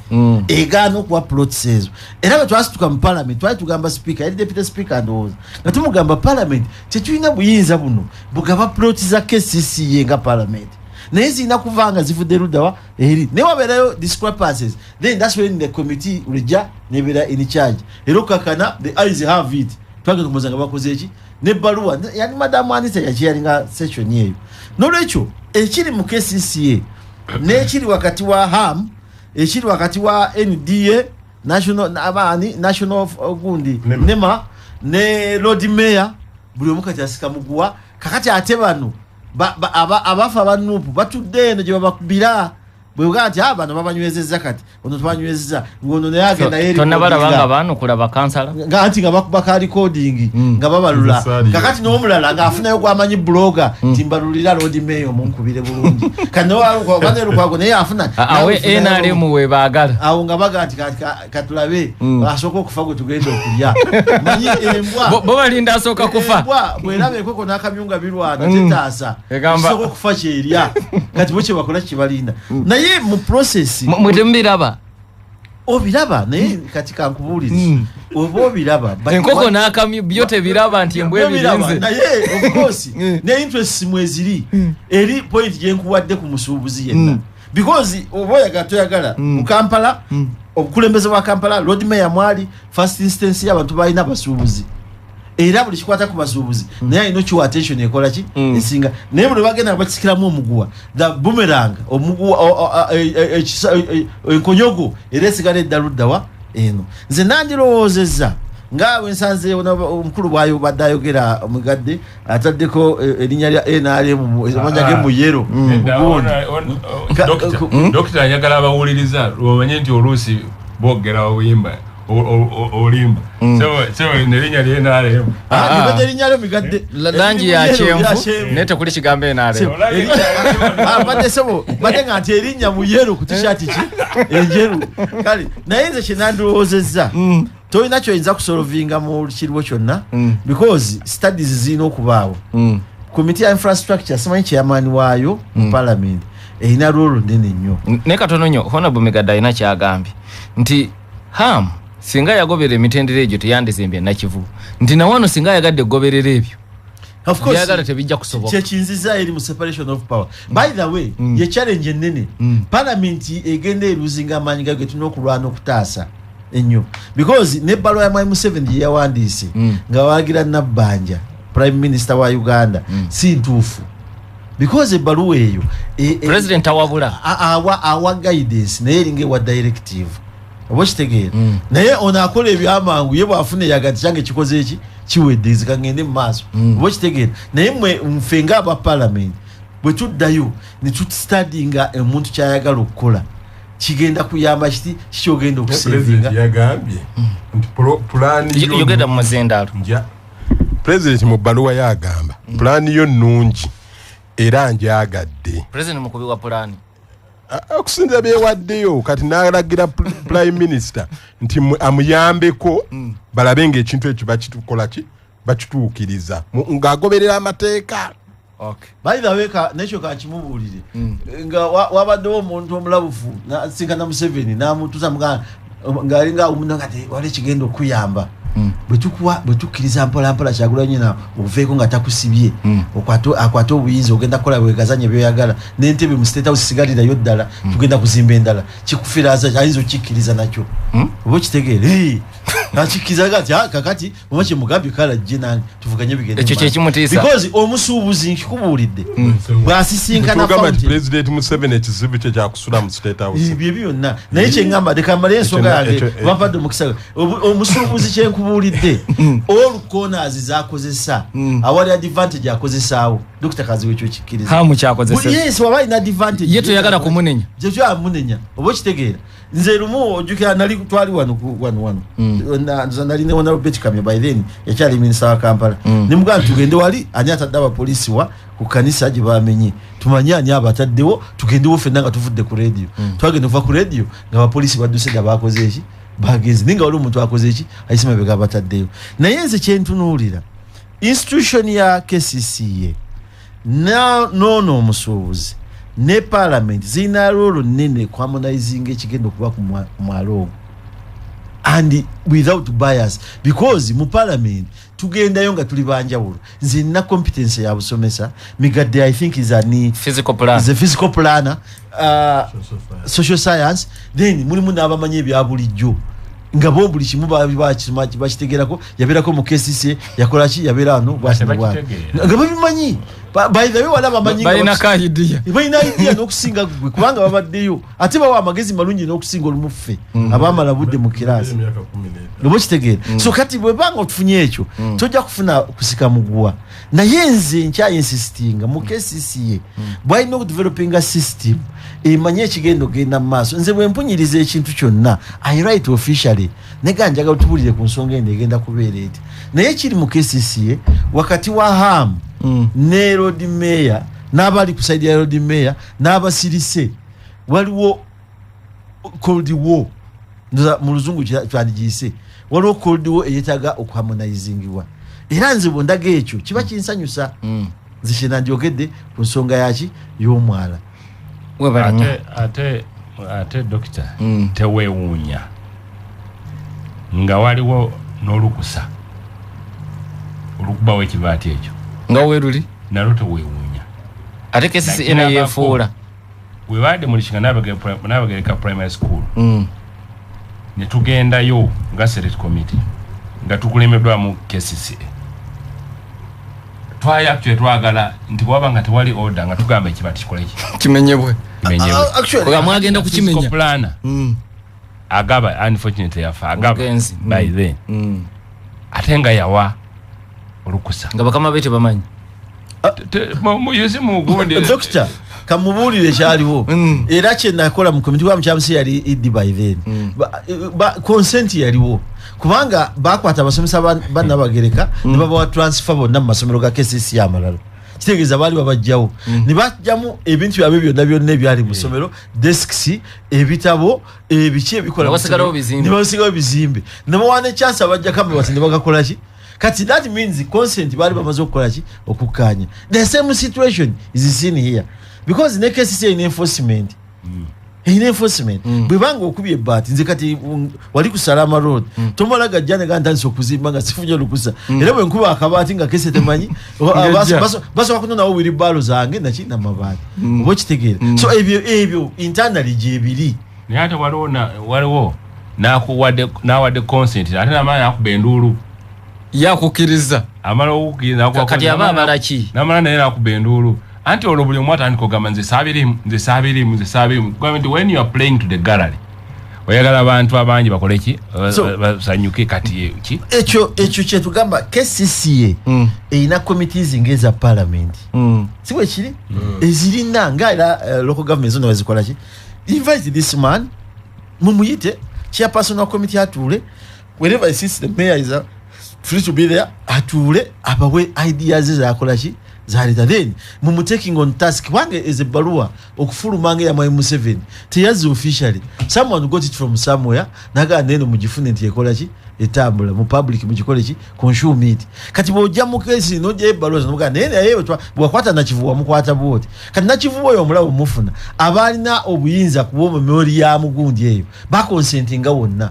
egana okuwa plots ezo era bwe twasituka mu parliament twali tugamba speaker yali deputy speaker ndoza nga tumugamba parliament tetulina buyinza buno bugaba plots za KCCA nga parliament naye zina kuvanga zivudde ludawa eri ne waberayo discrepancies then that's when the committee ulija nebera in charge ero kakana the eyes have it twage kumuzanga bakoze eki ne baluwa yani madam Anita yachiyalinga session yeyo nolwecho ekiri mu KCCA n'ekiri wakati wa HAM ekiri wakati wa NDA national gundi nema ne Lord Mayor buli omukati asika muguwa kakati ate bano abafa abanupu batudde eno gye babakubira bwe gati abana babanywezezza kati ono twanywezezza ngono naye agenda yeri tonna balabanga bano kulaba kansala ngati nga bakuba ka recording nga babalula kakati n'omulala ng'afunayo gwamanyi blogger timbalulira Lord Mayor munkubire bulungi kano waluko banero kwago naye afuna awe NRM we baagala awo nga bagati katulabe asooka okufa gwe tugenda okulya manyi embwa bo balinda asooka kufa embwa bwerabe koko n'akamyunga birwana tetaasa asooka okufa kyerya kati bwe kye bakola kibalinda naye mu process mwetembiraba obiraba naye katika nkubulizi obo obiraba enkoko n'akamyu byote biraba nti embwe birinze naye of course ne interest mweziri eri point gye nkuwadde ku musuubuzi yenna because oboya gatoyagala mu Kampala obukulembeze bwa Kampala Lord Mayor mwali first instance y'abantu balina basuubuzi era buli kikwata ku basuubuzi naye alina kiwa attention ekola ki esinga naye buli bagenda bakisikiramu omuguwa the boomerang omuguwa enkonyogo era esigala eddaluddawa eno nze nandirowoozezza ngaawe nsanzeewo omukulu bwayo badde ayogera omugadde ataddeko erinnya lya NRM amanya ge mu yero dokita ayagala abawuliriza lwomanye nti oluusi boogera obuyimba olimba so nerinya lye NRM nibadde erinnya lyo migadde langi ya kyenvu nete kuli kigambo NRM badde sebo badde nga nti erinnya mu yero ku t-shirt ki enjeru kale naye nze kye nandirowoozezza tolina kyoyinza kusolvinga mu kirwo kyonna because studies zirina okubaawo committee ya infrastructure simanyi chairman waayo mu parliament ina role nene nnyo ne katono nnyo honorable Megadda ina kyagambye nti singa yagobera emitendera egyo teyandizimbye nakivu nti na wano singa yagadde goberera ebyo of course yagala tebijja kusoboka kyechinziza eri mu separation of power by the way ye challenge nene parliament egende eruzinga amanyi gage tunokulwana okutaasa ennyo because ne balo ya Mwai 7 yawandiise nga wagira Nabbanja prime minister wa Uganda si ntuufu because ebbaluwa eyo president awabula awa guidance naye eringa wa directive obokitegeera naye ono akola ebyamangu ye bwafuna yagati kyange kikoze eki kiwedde zikangende mu maaso obokitegeera naye mwe mfenga aba parliament bwe tuddayo ne tutstudinga omuntu kyayagala okukola kigenda kuyamba kiti kikyogenda okusevinga yagambye nti pulani yogenda mu mazendalo president mu bbaluwa yagamba pulani yo nnungi era njagadde president mukubi wa pulani okusinza byewaddeyo kati n'alagira prime minister nti amuyambeko balabe ng'ekintu ekyo bakitukola ki bakituukiriza ng'agoberera amateeka. Okay. By the way nekyo kakimubuulire nga wabaddewo omuntu omulabufu nasinkana Museveni namutuza ng'alinga omuntu ngati wali kigenda okuyamba bwe tukkiriza mpolampola Kyagulanyi na obuveeko nga takusibye akwate obuyinza ogenda kukola bwegazanye byoyagala n'entebe mu State House sigalirayo ddala tugenda kuzimba endala kikufiraza ayinza okikkiriza nakyo oba okitegeere nakikkiriza gati kakati omaki Mugabe kala jje nange tuvuganye bigende ekyo kyekimutiisa because omusuubuzi nkikubuulidde bw'asisinkana president Museveni ekizibu kye kyakusula mu State House ibyo byonna naye kyengamba dekamala ensonga yange bapadde omukisa omusuubuzi kyenkubuulidde all corners zakozesa awali advantage akozesaawo Dr. Kaziwe ekyo kikkiriza hamu kyakozesa yes waba ina advantage yeto yagala kumunenya jejo amunenya obo kitegeera nze lumu ojukira nali twali wano nali ne wana Robert Kamya by then yakyali minister wa Kampala nimugamba tugende wali ani atadde abapolisi wa ku kanisa gye bamenye tumanye ani abataddewo tugendewo ffenna nga tuvudde ku radio twagenda kuva ku radio nga abapolisi badduse nga bakoze eki bagenzi ninga wali omuntu akoze eki ayisima bega bataddeyo naye nze kyentunuulira institution ya KCCA nono omusuubuzi ne parliament zina rolo nene kwa harmonizing ekigenda okuba ku mwalo and without bias because mu parliament tugendayo nga tuli banjawulo nze nina competence ya busomesa Migadde I think is a physical plan is a physical planner social science then mulimu n'abamanyi ebya bulijjo nga bo buli kimu bakitegerako yabeerako mu KCCA yakola ki yabeera ano bwasibwa nga babimanyi by the way wala bamanyi balina idea n'okusinga gwe kubanga babaddeyo ate bawa amagezi malungi n'okusinga olumuffe abaamala budde mu kirasi lobo kitegeera so kati bwe banga otufunye ekyo tojja kufuna kusika muguwa naye nze nkya insistinga mu KCCA bwalina okudevelopinga system emanye ekigendo genda mu maaso nze bwe mpunyiriza ekintu kyonna I write officially nega njaga otubulire ku nsonga ende egenda kubeera eti naye kiri mu KCCA wakati wa ham ne road mayor n'abali ku side ya road mayor n'abasirise waliwo cold war mu luzungu kyandiyise waliwo cold war eyetaga okuharmonizingibwa era nze bondaga ekyo kiba kinsanyusa zishina njogedde ku nsonga yaki y'omwala ate dokita teweewuunya nga waliwo n'olukusa olukubawo ekibaati ekyo nga weeruli nalwo teweewuunya ate kesisi eno yeefuula webadde mulikinga Nabagereka primary school ne tugendayo nga select committee nga tukulemeddwamu KCCA twagala nti bwaba nga tewali order nga tugamba ekibaati kikole kimenyebwe actually mwagenda kukimenya plana agaba unfortunately yafa agaba by then ate nga yawa olukusa nga bakama bete bamanyi muyezi mugundi doctor kamubuulire kyaliwo era kye nakola mu committee wa mukyamusi yali idi by then consent yaliwo kubanga bakwata abasomesa Bannabagereka ne babawa transfer bonna mu masomero ga KCCA amalala kitegeeza baali babajjawo ne bajjamu ebintu byabwe byonna ebyali mu ssomero desks ebitabo ebiki ebikola ne basigalawo bizimbe ne bawana chance abajja kama bati ne bagakola ki kati that means consent bali bamaze okukola ki okukanya. The same situation is seen here because in the case in enforcement in enforcement bwebanga okubye bati nze kati wali ku Salama Road tomala gajjane gantandise okuzimba nga sifunye lukusa era bwe nkuba akabati nga kese temanyi baso bakunona wo wili balo zange nachi na mabati obo kitegeera so ebyo internally jebiri nyata waliwo nawadde consent ate namala nakubendulu yakukiriza amala okukiriza kati abamala ki namala naye nakubendulu anti olwo buli omu atandika ogamba nze saabirimu gwamenti when you are playing to the gallery oyagala abantu abangi bakole ki basanyuke kati ki ekyo kyetugamba KCCA erina committees ngeza parliament siwe kiri ezirina nga era local government zona bazikola ki invite this man mumuyite chairperson wa committee atule wherever he sits the mayor is free to be there atule abawe ideas zakola ki zalita then mumu taking on task wange is a barua okufulumanga ya M7 teyazi officially someone got it from somewhere naga neno mujifune nti ekola ki etambula mu public mujikole ki consume it kati bojja mu case no je barua zomuga nene yewe bwakwata na kivuwa mukwata bote kati na kivuwa yo mulabo mufuna abalina obuyinza kubo memory ya mugundi eyo ba consentinga wonna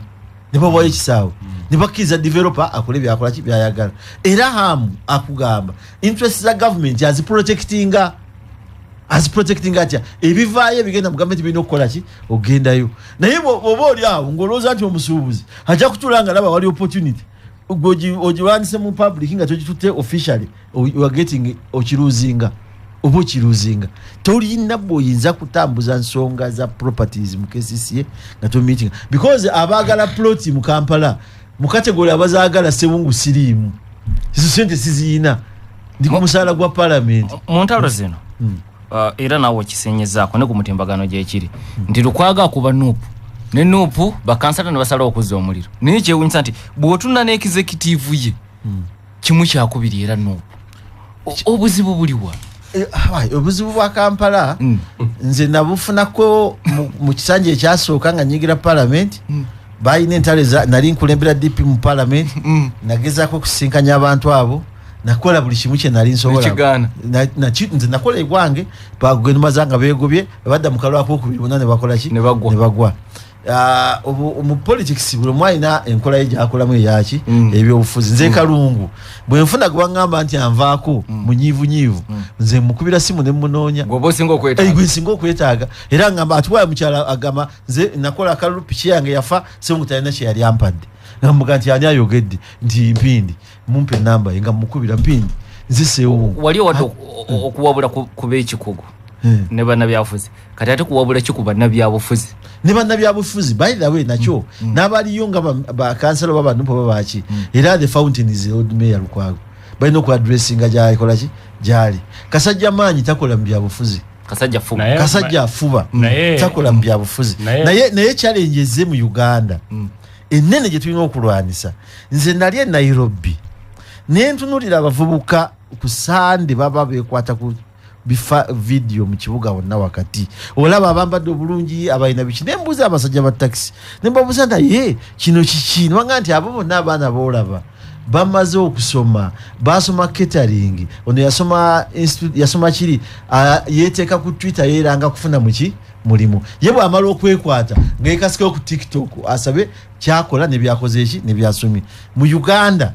nibo boye kisawo nibakiza developer akole byakola ki byayagala era hamu akugamba interest za government as protecting atya ebivaye bigenda mu government bino kola ki ogendayo naye bobo oli awo ngoloza ati omusubuzi haja kutulanga laba wali opportunity ojiwanise mu public nga tojitute officially you are getting okiruzinga tolina boyinza kutambuza nsonga za properties mu KCCA nga to meeting because abagala plot mu Kampala mu category abazagala Sewungu sirimu sente sizina ndi ku musala gwa parliament mu ntalo zino era nawo kisenyezaako ne ku mutimbagano gye kiri ndi lukwaga kuba nupu ne nupu bakansata ne basala okuzza omuliro naye kyewunyisa nti bw'otunda ne executive ye kimu kyakubiri era nupu obuzibu buliwa obuzibu bwa Kampala nze nabufunako mu kisanje ekyasooka nga nyigira parliament bayina entale nali nkulembera DP mu parliament nagezaako kusinkanya abantu abo nakola buli kimu kye nali nsobola nze nakola egwange bagenda mazanga begobye badda mu kalwako okubiri bonna ne bakola ki ne bagwa mu politics buli mwayina enkola ye gyakolamu eyaki ebyobufuzi nze Kalungu bwe nfuna gwangamba nti anvaako munyivu nze mukubira simu ne munoonya gwe singa okwetaaga era ngamba atuwaye mukyala agamba nze nakola akalulu piki yange yafa Sewungu talina kye yali ampadde ngamuga nti ani ayogedde nti Mpindi mumpe namba nga mukubira Mpindi nze Sewungu wali wadde okuwabula kuba ekikugu ne bannabyabufuzi kati ate kuwabula kikuba nabyabufuzi ne bannabyabufuzi by the way nakyo n'abaliyo nga bakansala babanumpa babaki era the fountain is old mayor Lukwago balina ku addressinga gy'akola ki gyali Kasajja maanyi takola mu byabufuzi Kasajja afuba takola mu byabufuzi naye challenge ze mu Uganda ennene gye tulina okulwanisa nze nali Nairobi nentunulira abavubuka ku Sande baba bekwata ku video mu kibuga wonna wakati olaba abambadde obulungi abalina biki nembuza abasajja ba taxi nembabuza naye kino kiki nwanga nti abo bonna abaana boolaba bamaze okusoma basoma catering ono yasoma kiri yeteeka ku Twitter yeranga kufuna muki mulimu yebwe amala okwekwata ngekasika ku TikTok asabe kyakola ne byakoze eki ne byasomye mu Uganda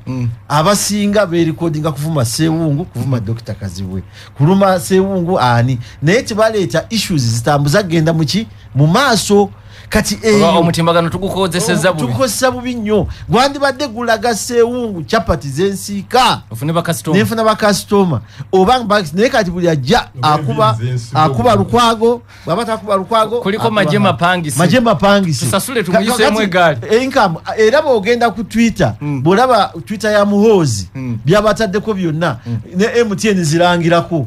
abasinga be recordinga kuvuma Sewungu kuvuma Dr. Kazibwe kuluma Sewungu ani naye tibaleeta issues zitambuza genda muki mu maaso kati omutimbagano tukukozesa bubi nnyo gwandibadde gulaga Sewungu chapati zensiika nefuna bakasitoma oba naye kati buli ajja akuba Lukwago bwaba takuba Lukwago kuliko majema pangisi tusasule tumuyisemu egaali income era bwogenda ku Twitter bwolaba Twitter ya Muhoozi byabataddeko byonna ne MTN zirangirako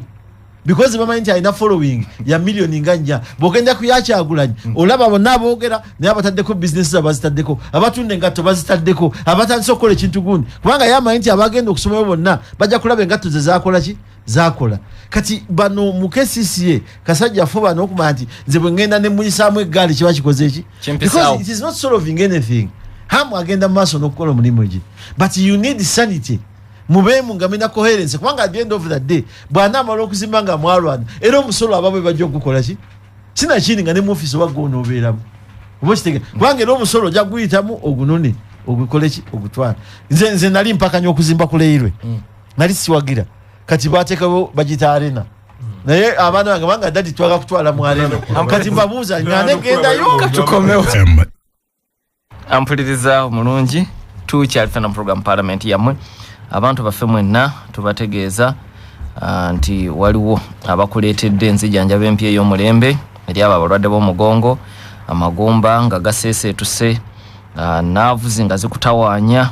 because bamanyi nti alina following ya million nganja bogenda kuyakyagulanye olaba bonna boogera naye abataddeko business abazitaddeko abatunda engatto bazitaddeko abatandise okukola ekintu gundi kubanga yamanyi nti abagenda okusomayo bonna bajja kulaba engatto ze zakola kati bano mu KCCA Kasajja afuba n'okumanya nti nze bwe ngenda ne muyisaamu eggaali kiba kikoze eki because it is not solving anything hamu agenda mu maaso n'okukola omulimu egi but you need sanity mubemu nga mina coherence kubanga at the end of the day bwana amala okuzimba nga mwalwana era omusolo ababwe bajja okukola ki sina kindi nga ne mu office wagono obeeramu obostege kubanga era omusolo ojja guyitamu ogunone ogukole ki ogutwala nze nali mpakanya okuzimba kuleirwe nali siwagira kati bateekawo bagita arena naye abaana bange banga dadi twaga kutwala mu arena kati mbabuuza ngane gendayo katukomewo ampuliriza omulungi tukyalife na program parliament yammwe abantu baffe mwenna tubategeeza nti waliwo abakuleetedde enzijanjaba empya ey'omulembe eri abo abalwadde b'omugongo amagumba nga gaseeseetuse naavuzi nga zikutawaanya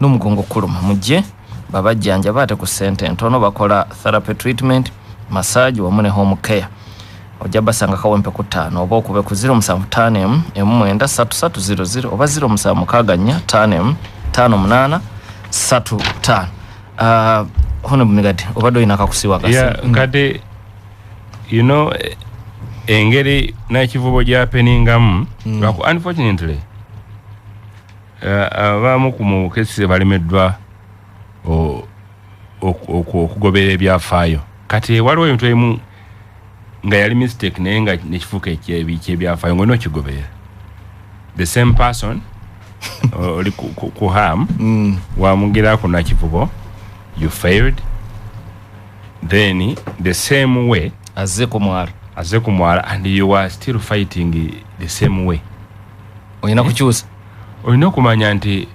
n'omugongo kuluma mujje babajjanjaba ate ku ssente ntono bakola therapy treatment massage wamu ne home care ojja basanga kawempe ku 5 oba okube ku 075 M93300 oba 076 hono bumigati obadde oyina akakusiwa kasi nkadde you know engeri n'ekivubo gyapeningamu unfortunately abamu ku mukesise balemeddwa okugobera ebyafaayo kati waliwo ebintu ebimu nga yali mistake naye nga nekifuuka eky'ebyafaayo ng'olina okigobera the same person oli ku ham wamugirako nakivubo you failed then the same way azze ku mwala and you are still fighting the same way oyina kukyusa olina okumanya nti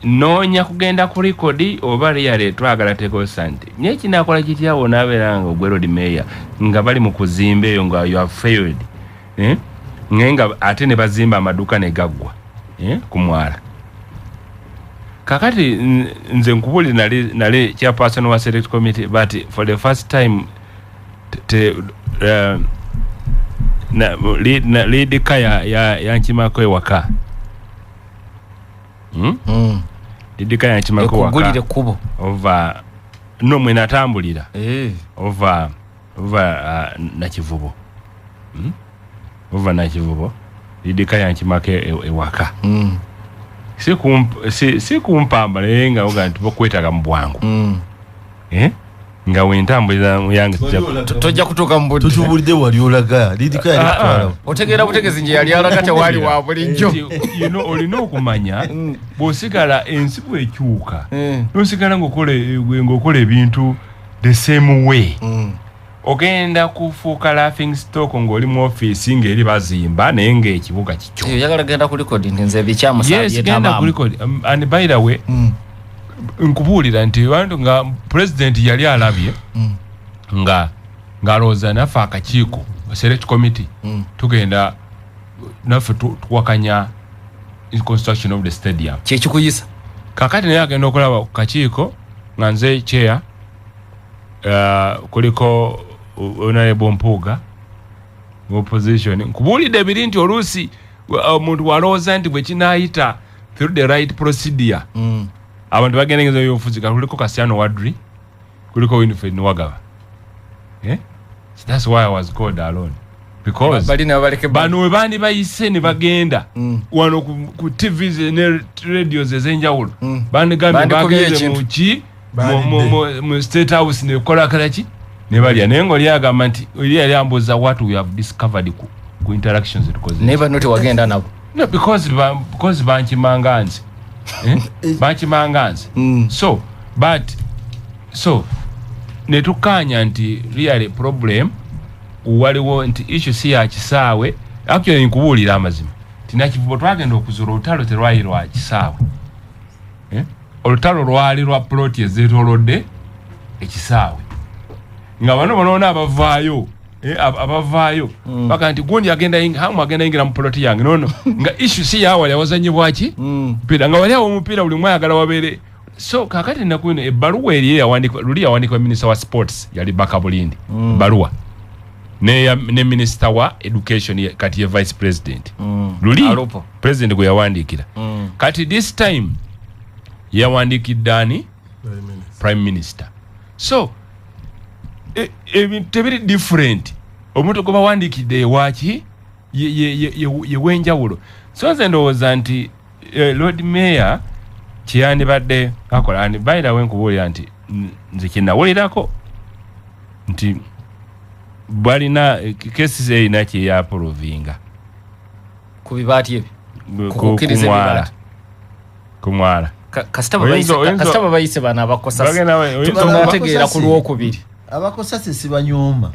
noonya kugenda ku rekodi oba liyale twagala tekosa nti naye kinaakola kityawo n'abeera nga ogwe road mayor nga bali mu kuzimba eyo nga you have failed naye nga ate ne bazimba amaduuka ne gaggwa ku mwala kakati nze nkubuli nali chairperson wa select committee but for the first time lead kaya ya Nchimako ewaka Didika ya Nchimako waka ekugulire kubo over no mwe natambulira over nakivubo over nakivubo Didika ya Nchimako ewaka si kumpamba lenga oga ntibokwetaga mu bwangu nga wentambulira yange tojja kutuuka mu budde tutubulidde wali olaga lidika yali kutwala otegeera butegezi nje yali alaga tewali wa bulijjo olina okumanya bw'osigala ensi bw'ekyuka n'osigala ng'okola ebintu the same way ogenda kufuuka laughing stock ng'oli mu ofiisi ng'eri bazimba naye ng'ekibuga kikyo yagala genda ku record nti nze bikyamusaabye genda ku record and by the way nkubuulira nti wantu nga president yali alabye nga alowooza naffe akakiiko select committee tugenda naffe tuwakanya construction of the stadium kyekikuyisa kakati naye agenda okulaba ku kakiiko nga nze chair kuliko honorable Mpuuga opposition nkubuulidde ebiri nti oluusi omuntu walowooza nti bwe kinaayita through the right procedure abantu bagendengeza byobufuzi kuliko Kasiano Wadri kuliko Winfred Nwagaba so that's why I was called alone because bano we bandi bayise ne bagenda wano ku TVs ne radios ezenjawulo bandi gambe bageze mu State House ne kola kalaki ne bali nengo lyagamba nti yali amboza what we have discovered ku interactions because never not wagenda nabo no because banchimanganzi bachimanganzi so netukanya nti really problem waliwo nti issue si ya kisaawe actually nkubuulira amazima tinakivubo twagenda okuzura olutalo terwayirwa kisaawe olutalo lwali lwa plot ezeetolodde ekisaawe nga bano bonoona abavaayo baka nti gundi agenda ingira mu plot yange nono nga issue si ya wali awazanyibwaki mpira nga wali awo omupiira buli mwayagala wabeere so kakati nakuino ebbaluwa eri yawandikwa minister wa sports yali Baka Bulindi baluwa ne minister wa education kati ye vice president luli president gwe yawandikira kati this time yawandikidde prime minister so tebiri different omuntu goba wandikidde waki ye wenjawulo so nze ndowooza nti Lord Mayor kiyandi badde akola and by the way nkubuulira nti nze kinawulirako nti balina cases erina kyeyaprovinga ku bibaati ebyo kukkiriza ebibaati kumwala kasitaba bayise bana abakosa tunategeera ku lwokubiri abakosa sibanyoma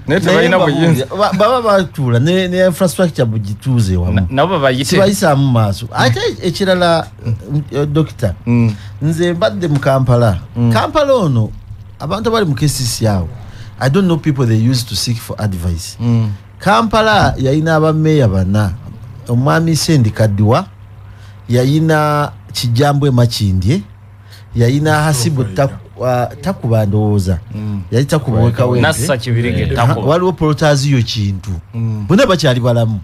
naye tebalina buyinza baba batuula ne infrastructure bugituuze wamu nabo bayisaamu maaso ate ekirala dokita nze mbadde mu Kampala Kampala ono abantu abali mu KCC awo I don't know people they used to seek for advice Kampala yayina abameeya bana omwami Sendi Kadiwa yayina Kijambwe Makindye yayina Hasibu takuba ndowooza yali takubuweka wente nassa kibirige takuba waliwo polotaziyo kintu bonna bakyali balamu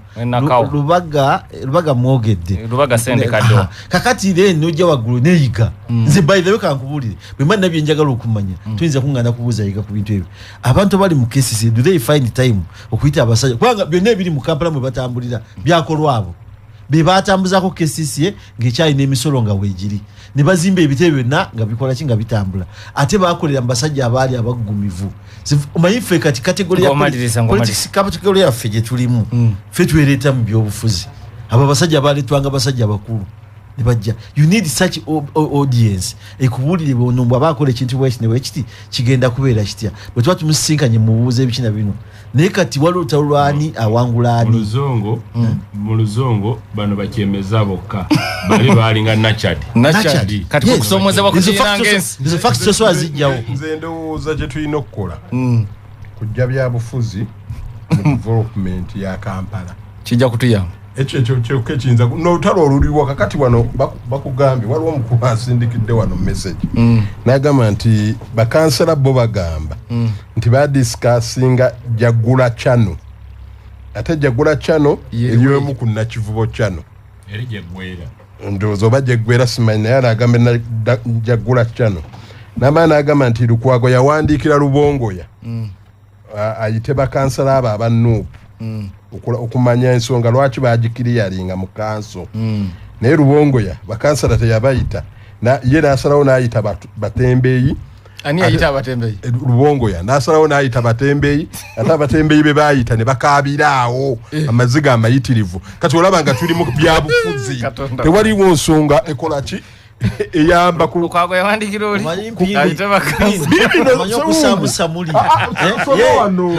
lubaga mwogedde lubaga Sendi Kadiwa kakati ire nojja waggulu neyiga nze by the way kankubulire bwe mwana nabyo njagala okumanya tuyinza kungana kubuuza yiga ku bintu ebyo abantu bali mu KCC do they find time okuyita abasajja kubanga byonna ebiri mu Kampala mwe batambulira byakolwabo be batambuzako KCC ng'ekyalina emisolo nga weegiri ne bazimba ebitebe byonna nga bikola ki nga bitambula ate bakolera mbasajja abaali abagumivu omanyi ffe kati kategori yaffe gye tulimu ffe twereeta mu byobufuzi abo abasajja baaleetwanga basajja bakulu ne bajja you need such audience ekubuulire bono mbw abaakola ekintu bwekiti nebwekiti kigenda kubeera kitya bwe tuba tumusisinkanye mubuuza ebikina bino naye kati waliwo talwani awangula ani mu luzongo bano bakyemeza bokka bali baalinga Nachad kati kusoomozebwa kukirangensi izo facts zosobola zijjawo nze ndowooza gye tulina okukola kujja byabufuzi mu development ya Kampala kijja kutuyamba ekyo kiyinza n'olutalo oluliwo kakati wano bakugambye waliwo omukulu asindikidde wano message n'agamba nti bakansala bo bagamba nti badisikasinga Jagula Channel ate Jagula Channel eriwemu ku Nakivubo Channel eri Jagwera ndowooza oba Jagwera simanyi naye anagambe Jagula Channel n'amaana agamba nti Lukwago yawandiikira Lubongoya ayite bakansala abo aba Nuupu okumanya ensonga lwaki bagikiriyalinga mu kanso naye Lubongoya bakansala teyabayita ye n'asalawo n'ayita batembeeyi ani ayita abatembeeyi Lubongoya n'asalawo n'ayita batembeeyi ate abatembeeyi be baayita ne bakaabiraawo amaziga amayitirivu kati olaba nga tuli mu byabufuzi tewaliwo nsonga ekola ki eyamba ku Lukwago yawandikira oli ayite bakazi okusamusamuli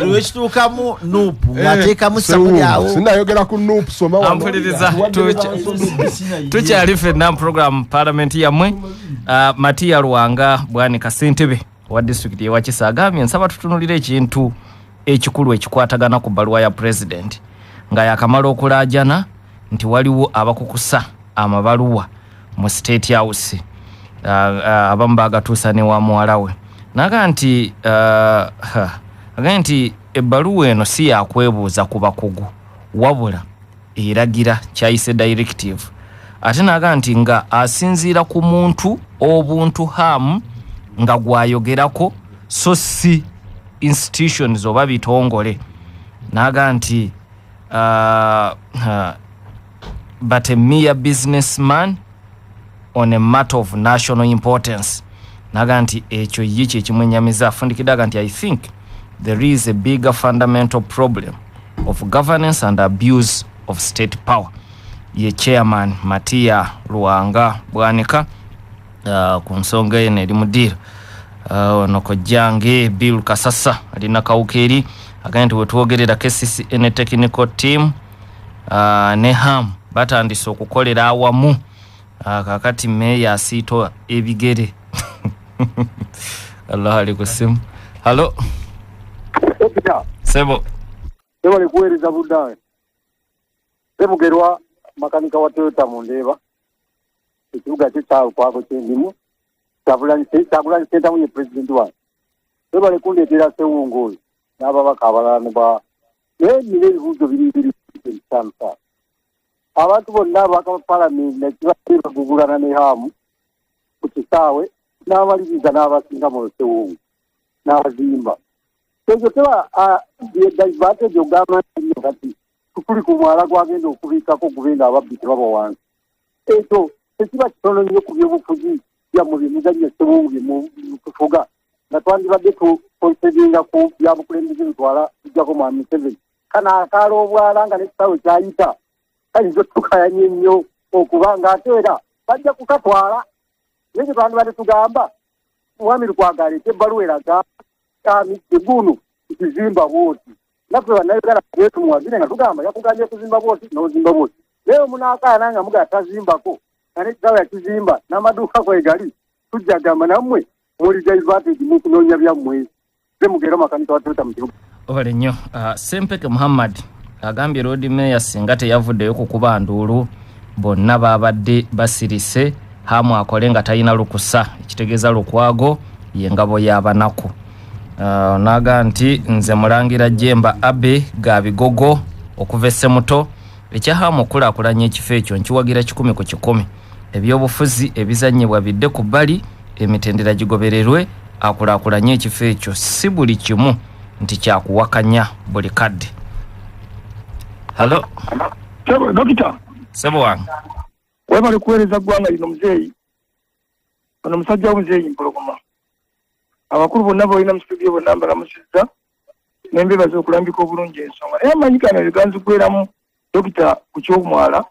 lwekituukamu Nuupu ng'ateekamu samuli awo sinayogera ku Nuupu soma ampuliriza tukyali ffenna program parliament yammwe Matiya Lwanga bwanika ssentebe wa district ewa Kisa agambye nsaba tutunulira ekintu ekikulu ekikwatagana ku bbaluwa ya president nga yakamala okulaajana nti waliwo abakukusa amabaluwa mu State House abamu bagatuusa ne wa muwala we naga nti ebbaluwa eno si yakwebuuza ku bakugu wabula eragira kyayise directive ate naga nti nga asinziira ku muntu obuntu hamu nga gwayogerako so si institutions oba bitongole naga nti but a mere businessman on a matter of national importance naga nti ekyo ye kyekimwenyamiza afundikiddaga nti I think there is a bigger fundamental problem of governance and abuse of state power ye chairman Matiya Lwanga bwanika ku nsonga eno eri mudiira ono kojjange Bill Kasasa alina kawukeeri agambye nti wetwogerera KCC ne technical team ne ham batandise okukolera awamu kakati meya asiito ebigere Allah ali kusimu halo sebo wali kuweereza buddawe semugerwa makanika wa Toyota mu Ndeeba ekibuga kye Lukwago kyendimu Kyagulanyi Center mu president wa wali kundeetera Sewungu oyo n'ababaka abalala ne ba n'emira ebibuuzo biri ebisamusa abantu bonna abaka palamenti nekibadde bagugulana ne hamu ku kisaawe n'abaliriza n'abasinga mu Sewungu n'abazimba ekyo teba advantage ogamba kati tukuli ku mwala gwagenda okubiikako gubenda ababbi tebaba wansi ekyo tekiba kitono nnyo ku byobufuzi bya mu bimizannyo Ssebungi mu tufuga nga twandibadde tukonsedinga ku byabukulembeze bitwala bijjako Mwami Museveni kana akaala obwala nga n'ekitalo kyayita kayinza otukayanye nnyo okuba ng'ate era bajja kukatwala naye kye twandibadde tugamba Mwami Lukwago aleete ebbaluwa eraga Gulu ekizimba bwoti naffe bannayuganda tumuwagire nga tugamba yakugambye kuzimba bwoti n'ozimba bwoti leero munaakaana nga mugaa tazimbako nga n'ekitalo yakizimba n'amaduuka kwegali tujja gamba nammwe muli advantage mu kunoonya byammwe ze mugero makanisa wa Toyota mu kibuga. Obale nnyo. Sempeke Muhammad agambye Road Mayor singa teyavuddeyo kukuba nduulu bonna baabadde basirise hamu akole nga talina lukusa ekitegeeza Lukwago ye ngabo y'abanaku. Naga nti nze mulangira Jemba Abe ga Bigogo okuva Essemuto ekyahamu okulaakulanya ekifo ekyo nkiwagira 10 ku 10 ebyobufuzi ebizannyibwa bidde ku bbali emitendera gigobererwe akulaakulanya ekifo ekyo si buli kimu nti kyakuwakanya buli kadde. Halo Sebo dokita Sebo wange webale kuweereza ggwanga lino muzeeyi ono musajja muzeeyi Mpologoma abakulu bonna boolina mu studio bonna mbalamusizza n'embebaza okulambika obulungi ensonga naye amanyikano ebiganzigweramu dokita ku kyokumwala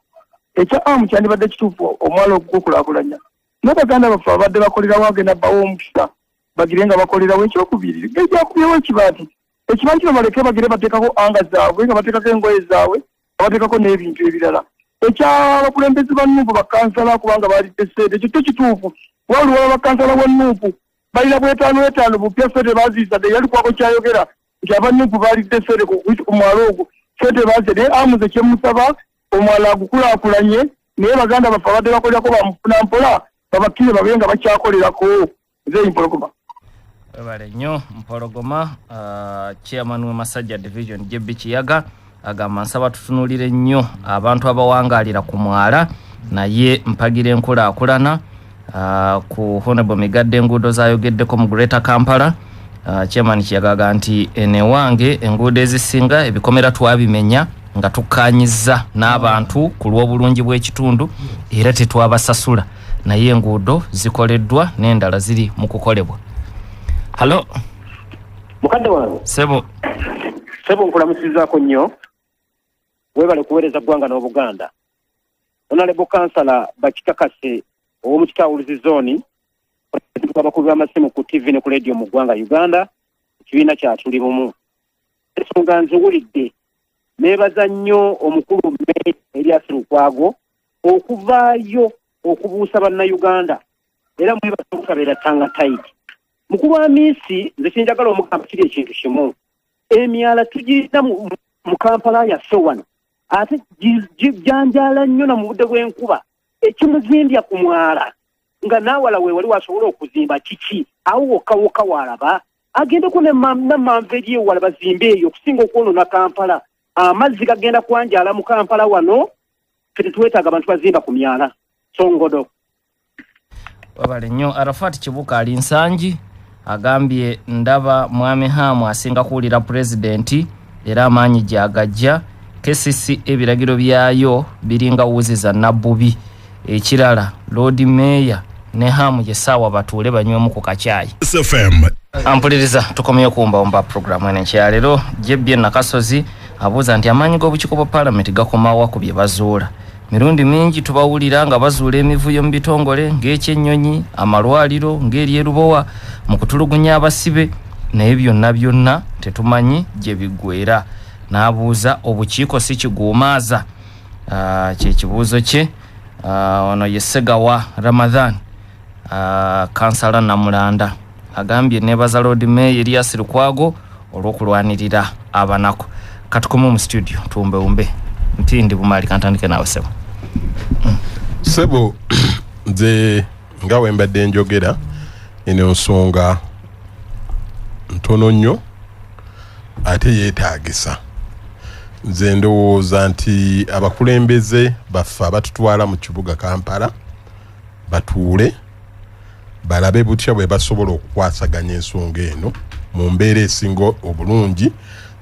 ekya amu kyandibadde kituufu omwala okukulaakulanya n'abaganda baffe abadde bakolerawo agenda bbawo omukisa bagire nga bakolerawo ekyokubiri ekyakubyewo ekibaati ekibanti kino baleke bagire bateekako anga zaabwe nga bateekako engoye zaabwe nga bateekako n'ebintu ebirala ekyabakulembezi ba Nuupu bakansala kubanga balidde sente ekyo tekituufu waliwo bakansala wa Nuupu balina bwetaano bupya sente baziisa de yali kwako kyayogera nti aba Nuupu balidde sente ku mwalo ogwo sente baziisa naye amuze kyemusaba omwala agukulaakulanye naye baganda baffe abadde bakolerako bamufuna mpola babakkirize babe nga bakyakolerako Muzeeyi Mpologoma. Webale nnyo Mpologoma. Chairman w'Emasajja Division JB Kiyaga agamba nsaba tutunulire nnyo abantu abawangaalira ku mwala naye mpagira enkulaakulana ku Honorable Migadde enguudo zaayogeddeko mu Greater Kampala. Chairman Kiyaga nti enewange enguudo ezisinga ebikomera twabimenya nga tukkaanyizza n'abantu ku lw'obulungi bw'ekitundu era tetwabasasula naye enguudo zikoleddwa n'endala ziri mu kukolebwa. Halo Mukadde wange Sebo nkulamusizaako nnyo webale kuweereza ggwanga n'Obuganda. Honorable Councillor Bakikakase ow'omu Kitawuluzi Zone abakulu b'amasimu ku TV ne ku radio mu ggwanga Uganda ekibiina kyatuli bumu ensonga nziwulidde neebaza nnyo omukulu Meya Erias Lukwago okuvaayo okubuusa bannayuganda era mwebaza okukabeera ttanga taiti. Mukulu wa miisi nze kyenjagala omugamba kiri ekintu kimu emyala tugirina mu Kampala yaffe wano ate janjala nnyo na mu budde bw'enkuba ekimuzimbya ku mwala nga naawala we wali wasobola okuzimba kiki awo wokka waalaba agendeko nammanva eri ewala bazimbe eyo okusinga okwonoona Kampala. Amazzi gagenda kwanjala mu Kampala wano ffe tetwetaaga abantu bazimba ku myala songodo. Wabale nnyo. Arafat Kibuka ali Nsangi agambye ndaba Mwami Hamu asinga kuwulira pulezidenti era amaanyi gyagajja KCC ebiragiro byayo biringa wuzi za nabbubi. Ekirala Lord Mayor ne Hamu yesaawa batuule banywemu ku kacaayi. Ampuliriza tukomye kuwumbawumba programu eno ekyaleero Jebbye Nakasozi abuuza nti amaanyi g'obukiiko bwa Paalamenti gakomawa ku bye bazuula. Mirundi mingi tubawulira nga bazuula emivuyo mu bitongole ng'ekyennyonyi amalwaliro ng'eryerubowa mu kutulugunya abasibe naye byonna tetumanyi gye biggweera. N'abuuza obukiiko si kiguumaaza. Kyekibuuzo kye. Ono ye Ssegawa Ramadhan kansala Namulanda agambye nebaza Lord Mayor Erias Lukwago olw'okulwanirira abanaku. Katukomu mu studio tuwumbewumbe ntindi bumali kantandike nawe Sebo. Sebo nze nga wembadde njogera eno nsonga ntono nnyo ate yeetaagisa. Nze ndowooza nti abakulembeze baffe abatutwala mu kibuga Kampala batuule balabe butya bwe basobola okukwasaganya ensonga eno mu mbeera esinga obulungi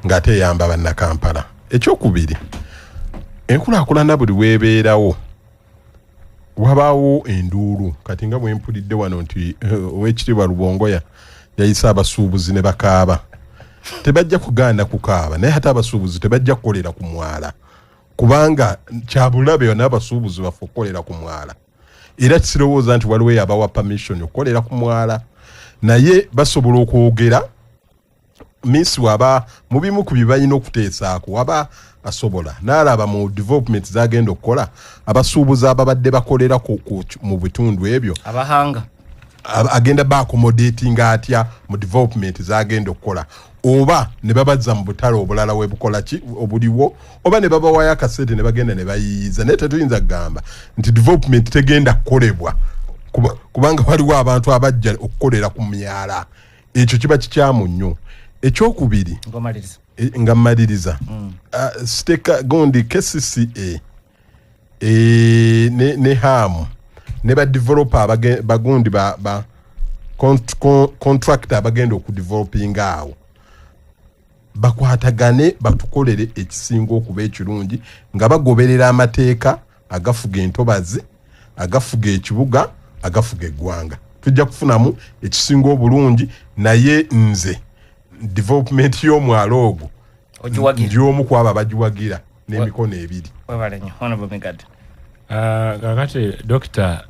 ng'ate eyamba bannakampala. Ekyokubiri enkulaakulana buli weebeerawo wabaawo enduulu kati nga bwe mpulidde wano nti ow'ekitiibwa Rubongoya yayisa abasuubuzi ne bakaaba. Tebajja kugaana kukaaba naye ate abasuubuzi tebajja kukolera ku mwala kubanga kyabulabe n'abasuubuzi bafe okukolera ku mwala. Era kisirowooza nti waliwo yabawa permission okukolera ku mwala naye basobola okwogera Miss waba mu bimu ku bibalina okuteesaako waba asobola n'alaba mu development zagenda okukola abasuubuzi ababadde bakolera mu bitundu ebyo abahanga agenda ba accommodating atya mu development zagenda okukola oba ne babaza mu butale obulala webukola ki obuliwo oba ne babawayo akasente ne bagenda ne bayiyiza naye tetuyinza kugamba nti development tegenda kukolebwa kubanga waliwo abantu abajja okukolera ku myala ekyo kiba kikyamu nnyo. Ekyokubiri nga mmaliriza steka gondi KCCA ne hamu ne ba developer bagundi ba contractor bagenda okudeveloping awo bakwatagane batukolere ekisinga okuba ekirungi nga bagoberera amateeka agafuga entobazi agafuga ekibuga agafuga eggwanga. Tujja kufunamu ekisinga obulungi naye nze development y'omwalo ogwo ndyomu kwaba bagiwagira n'emikono ebiri. Kakati Dokita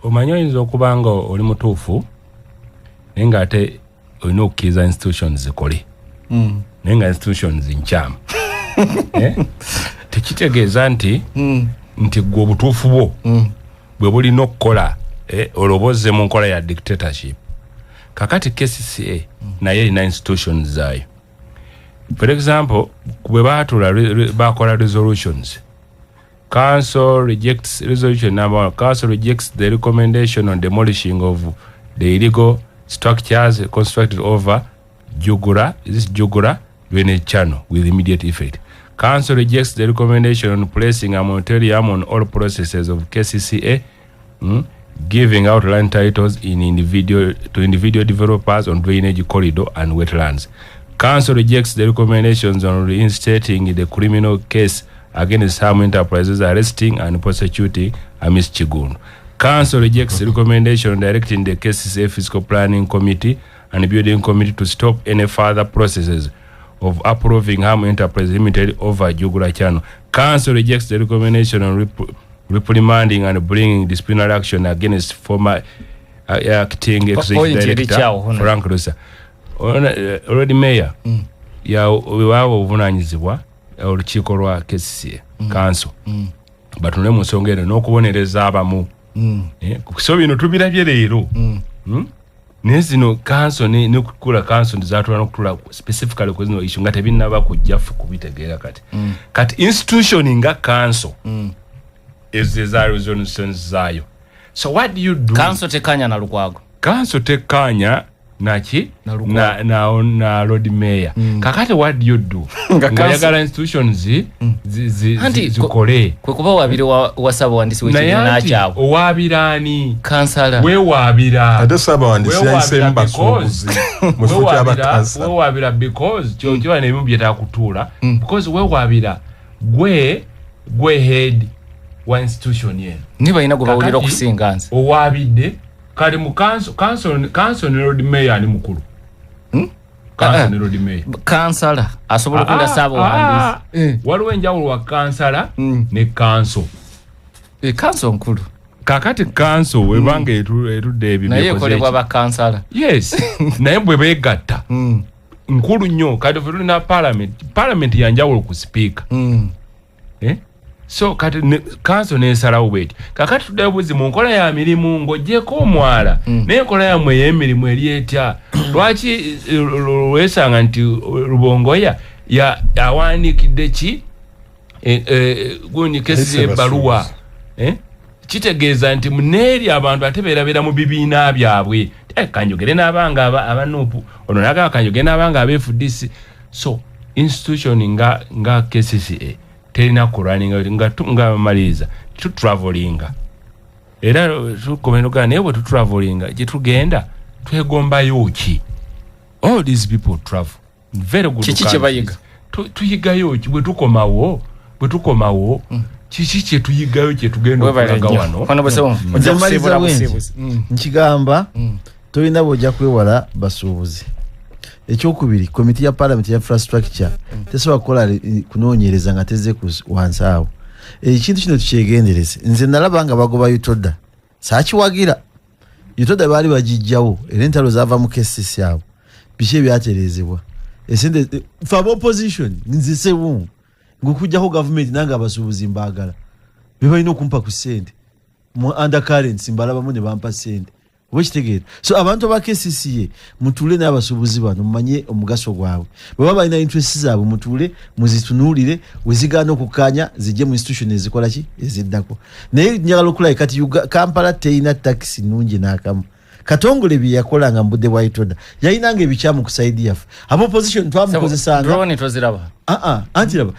omanyi oyinza okuba nga oli mutuufu naye nga ate olina okukkiriza institutions zikole naye nga institutions nkyamu tekitegeeza nti gwe obutuufu bwo bwe bulina okukola oloboze mu nkola ya dictatorship. Kakati KCCA naye erina institutions zaayo. For example bwe baatula bakola resolutions Council rejects resolution number 1. Council rejects the recommendation on demolishing of the illegal structures constructed over Jugura drainage channel with immediate effect. Council rejects the recommendation on placing a moratorium on all processes of KCCA, giving out land titles to individual developers on drainage corridor and wetlands. Council rejects the recommendations on reinstating the criminal case against Ham Enterprises, arresting and prosecuting Amis Chigun. Council rejects the recommendation directing the KCCA Fiscal Planning Committee and Building Committee to stop any further processes of approving Ham Enterprise Limited over Jugura Channel. Council rejects the recommendation on reprimanding and bringing disciplinary action against former acting executive director Frank Rosa. Already mayor wao obuvunanyizibwa olukiiko lwa KCCA council batunule mu nsonga eno n'okubonereza abamu so bino tubirabye leero naye zino council nekukula council ndizatula n'okutula specifically ku zino issue nga tebinnaba kujja ffe kubitegeera kati institution nga council eza resolutions zaayo. So what do you do? Council tekanya na Lukwago. Council tekanya nachi na road mayor. Kakati what do you do? Ngayagala institutions zikole. Kwe kuba wabiri wasaba wandisi w'ekibiina kyabwe. Owabirani. Kansala. We wabira. Ate saba wandisi yayisemba suubuzi. Mufu kyaba kansala. We wabira because kyokyo ne bimu byetakutuula. Because we wabira gwe head wa institution yenu. Niba ina gubawulira okusinga nze. Owabidde kali mu council ne road mayor ni mukulu. Council ne road mayor. Kansala asobola kunda sabo wandisi. Waliwo enjawulo wa kansala ne council. Council nkulu. Kakati council webanga etudde ebyo naye kolebwa ba kansala. Yes. Naye bwe begatta. Nkulu nnyo kati tuli na parliament yanjawulo ku speaker. So kati council nesalawo bweti kakati tudabuzi mu nkola ya mirimu ngojeko omwala n'enkola ya mwe y'emirimu eri etya lwaki wesanga nti Rubongoya awandiikidde ki gundi kesi ebbaluwa kitegeeza nti muneeri abantu ate beerabeera mu bibiina byabwe kanjogere n'abanga abanupu ono naga kanjogere n'abanga abeFDC. So institution nga KCCA terina kurani nga maliza tu travelinga era tukomenuka nebo tu travelinga je tugenda twegomba yoki all these people travel very good chichi bayiga tuyiga yoki bwe tukomawo Chichi kyetuyigayo kyetugenda okulaga wano. Kono bose ojja busibuzi. Nkigamba tolina bw'ojja kwewala basuubuzi. Ekyokubiri komiti ya parliament ya infrastructure tesobola kukola kunoonyereza nga tezze wansi awo. Ekintu kino tukyegendereze. Nze nalaba nga bagoba Utoda saakiwagira. Utoda baali bagijjawo era entalo zaava mu KCC awo. Biki ebyatereezebwa. Esente fa opposition nzisewu ngokujjaho government nanga abasuubuzi mbaagala. Bebalina okumpa ku ssente. Mu undercurrents mbalabamu ne bampa ssente. Wekitegeera. So abantu ba KCCA mutule n'abasuubuzi bano mmanye omugaso gwabwe. Baba balina interest zaabwe mutule muzitunuulire wezigaana okukkaanya zijje mu institution ezikola ki eziddako. Naye njagala okulaba kati Kampala teyina taxi nnungi n'akamu. Katongole bye yakolanga mbudde bwa Itoda yayinanga ebikyamu ku side yafu. Abo opposition twamukozesanga drone toziraba. Antiraba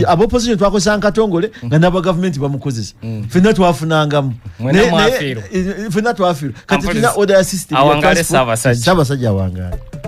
abo opposition twakozesanga Katongole nga n'aba government bamukozesa. Fena twafunangamu. Fena twafiru. Kati tuna order system ya awangale Ssaabasajja awangale.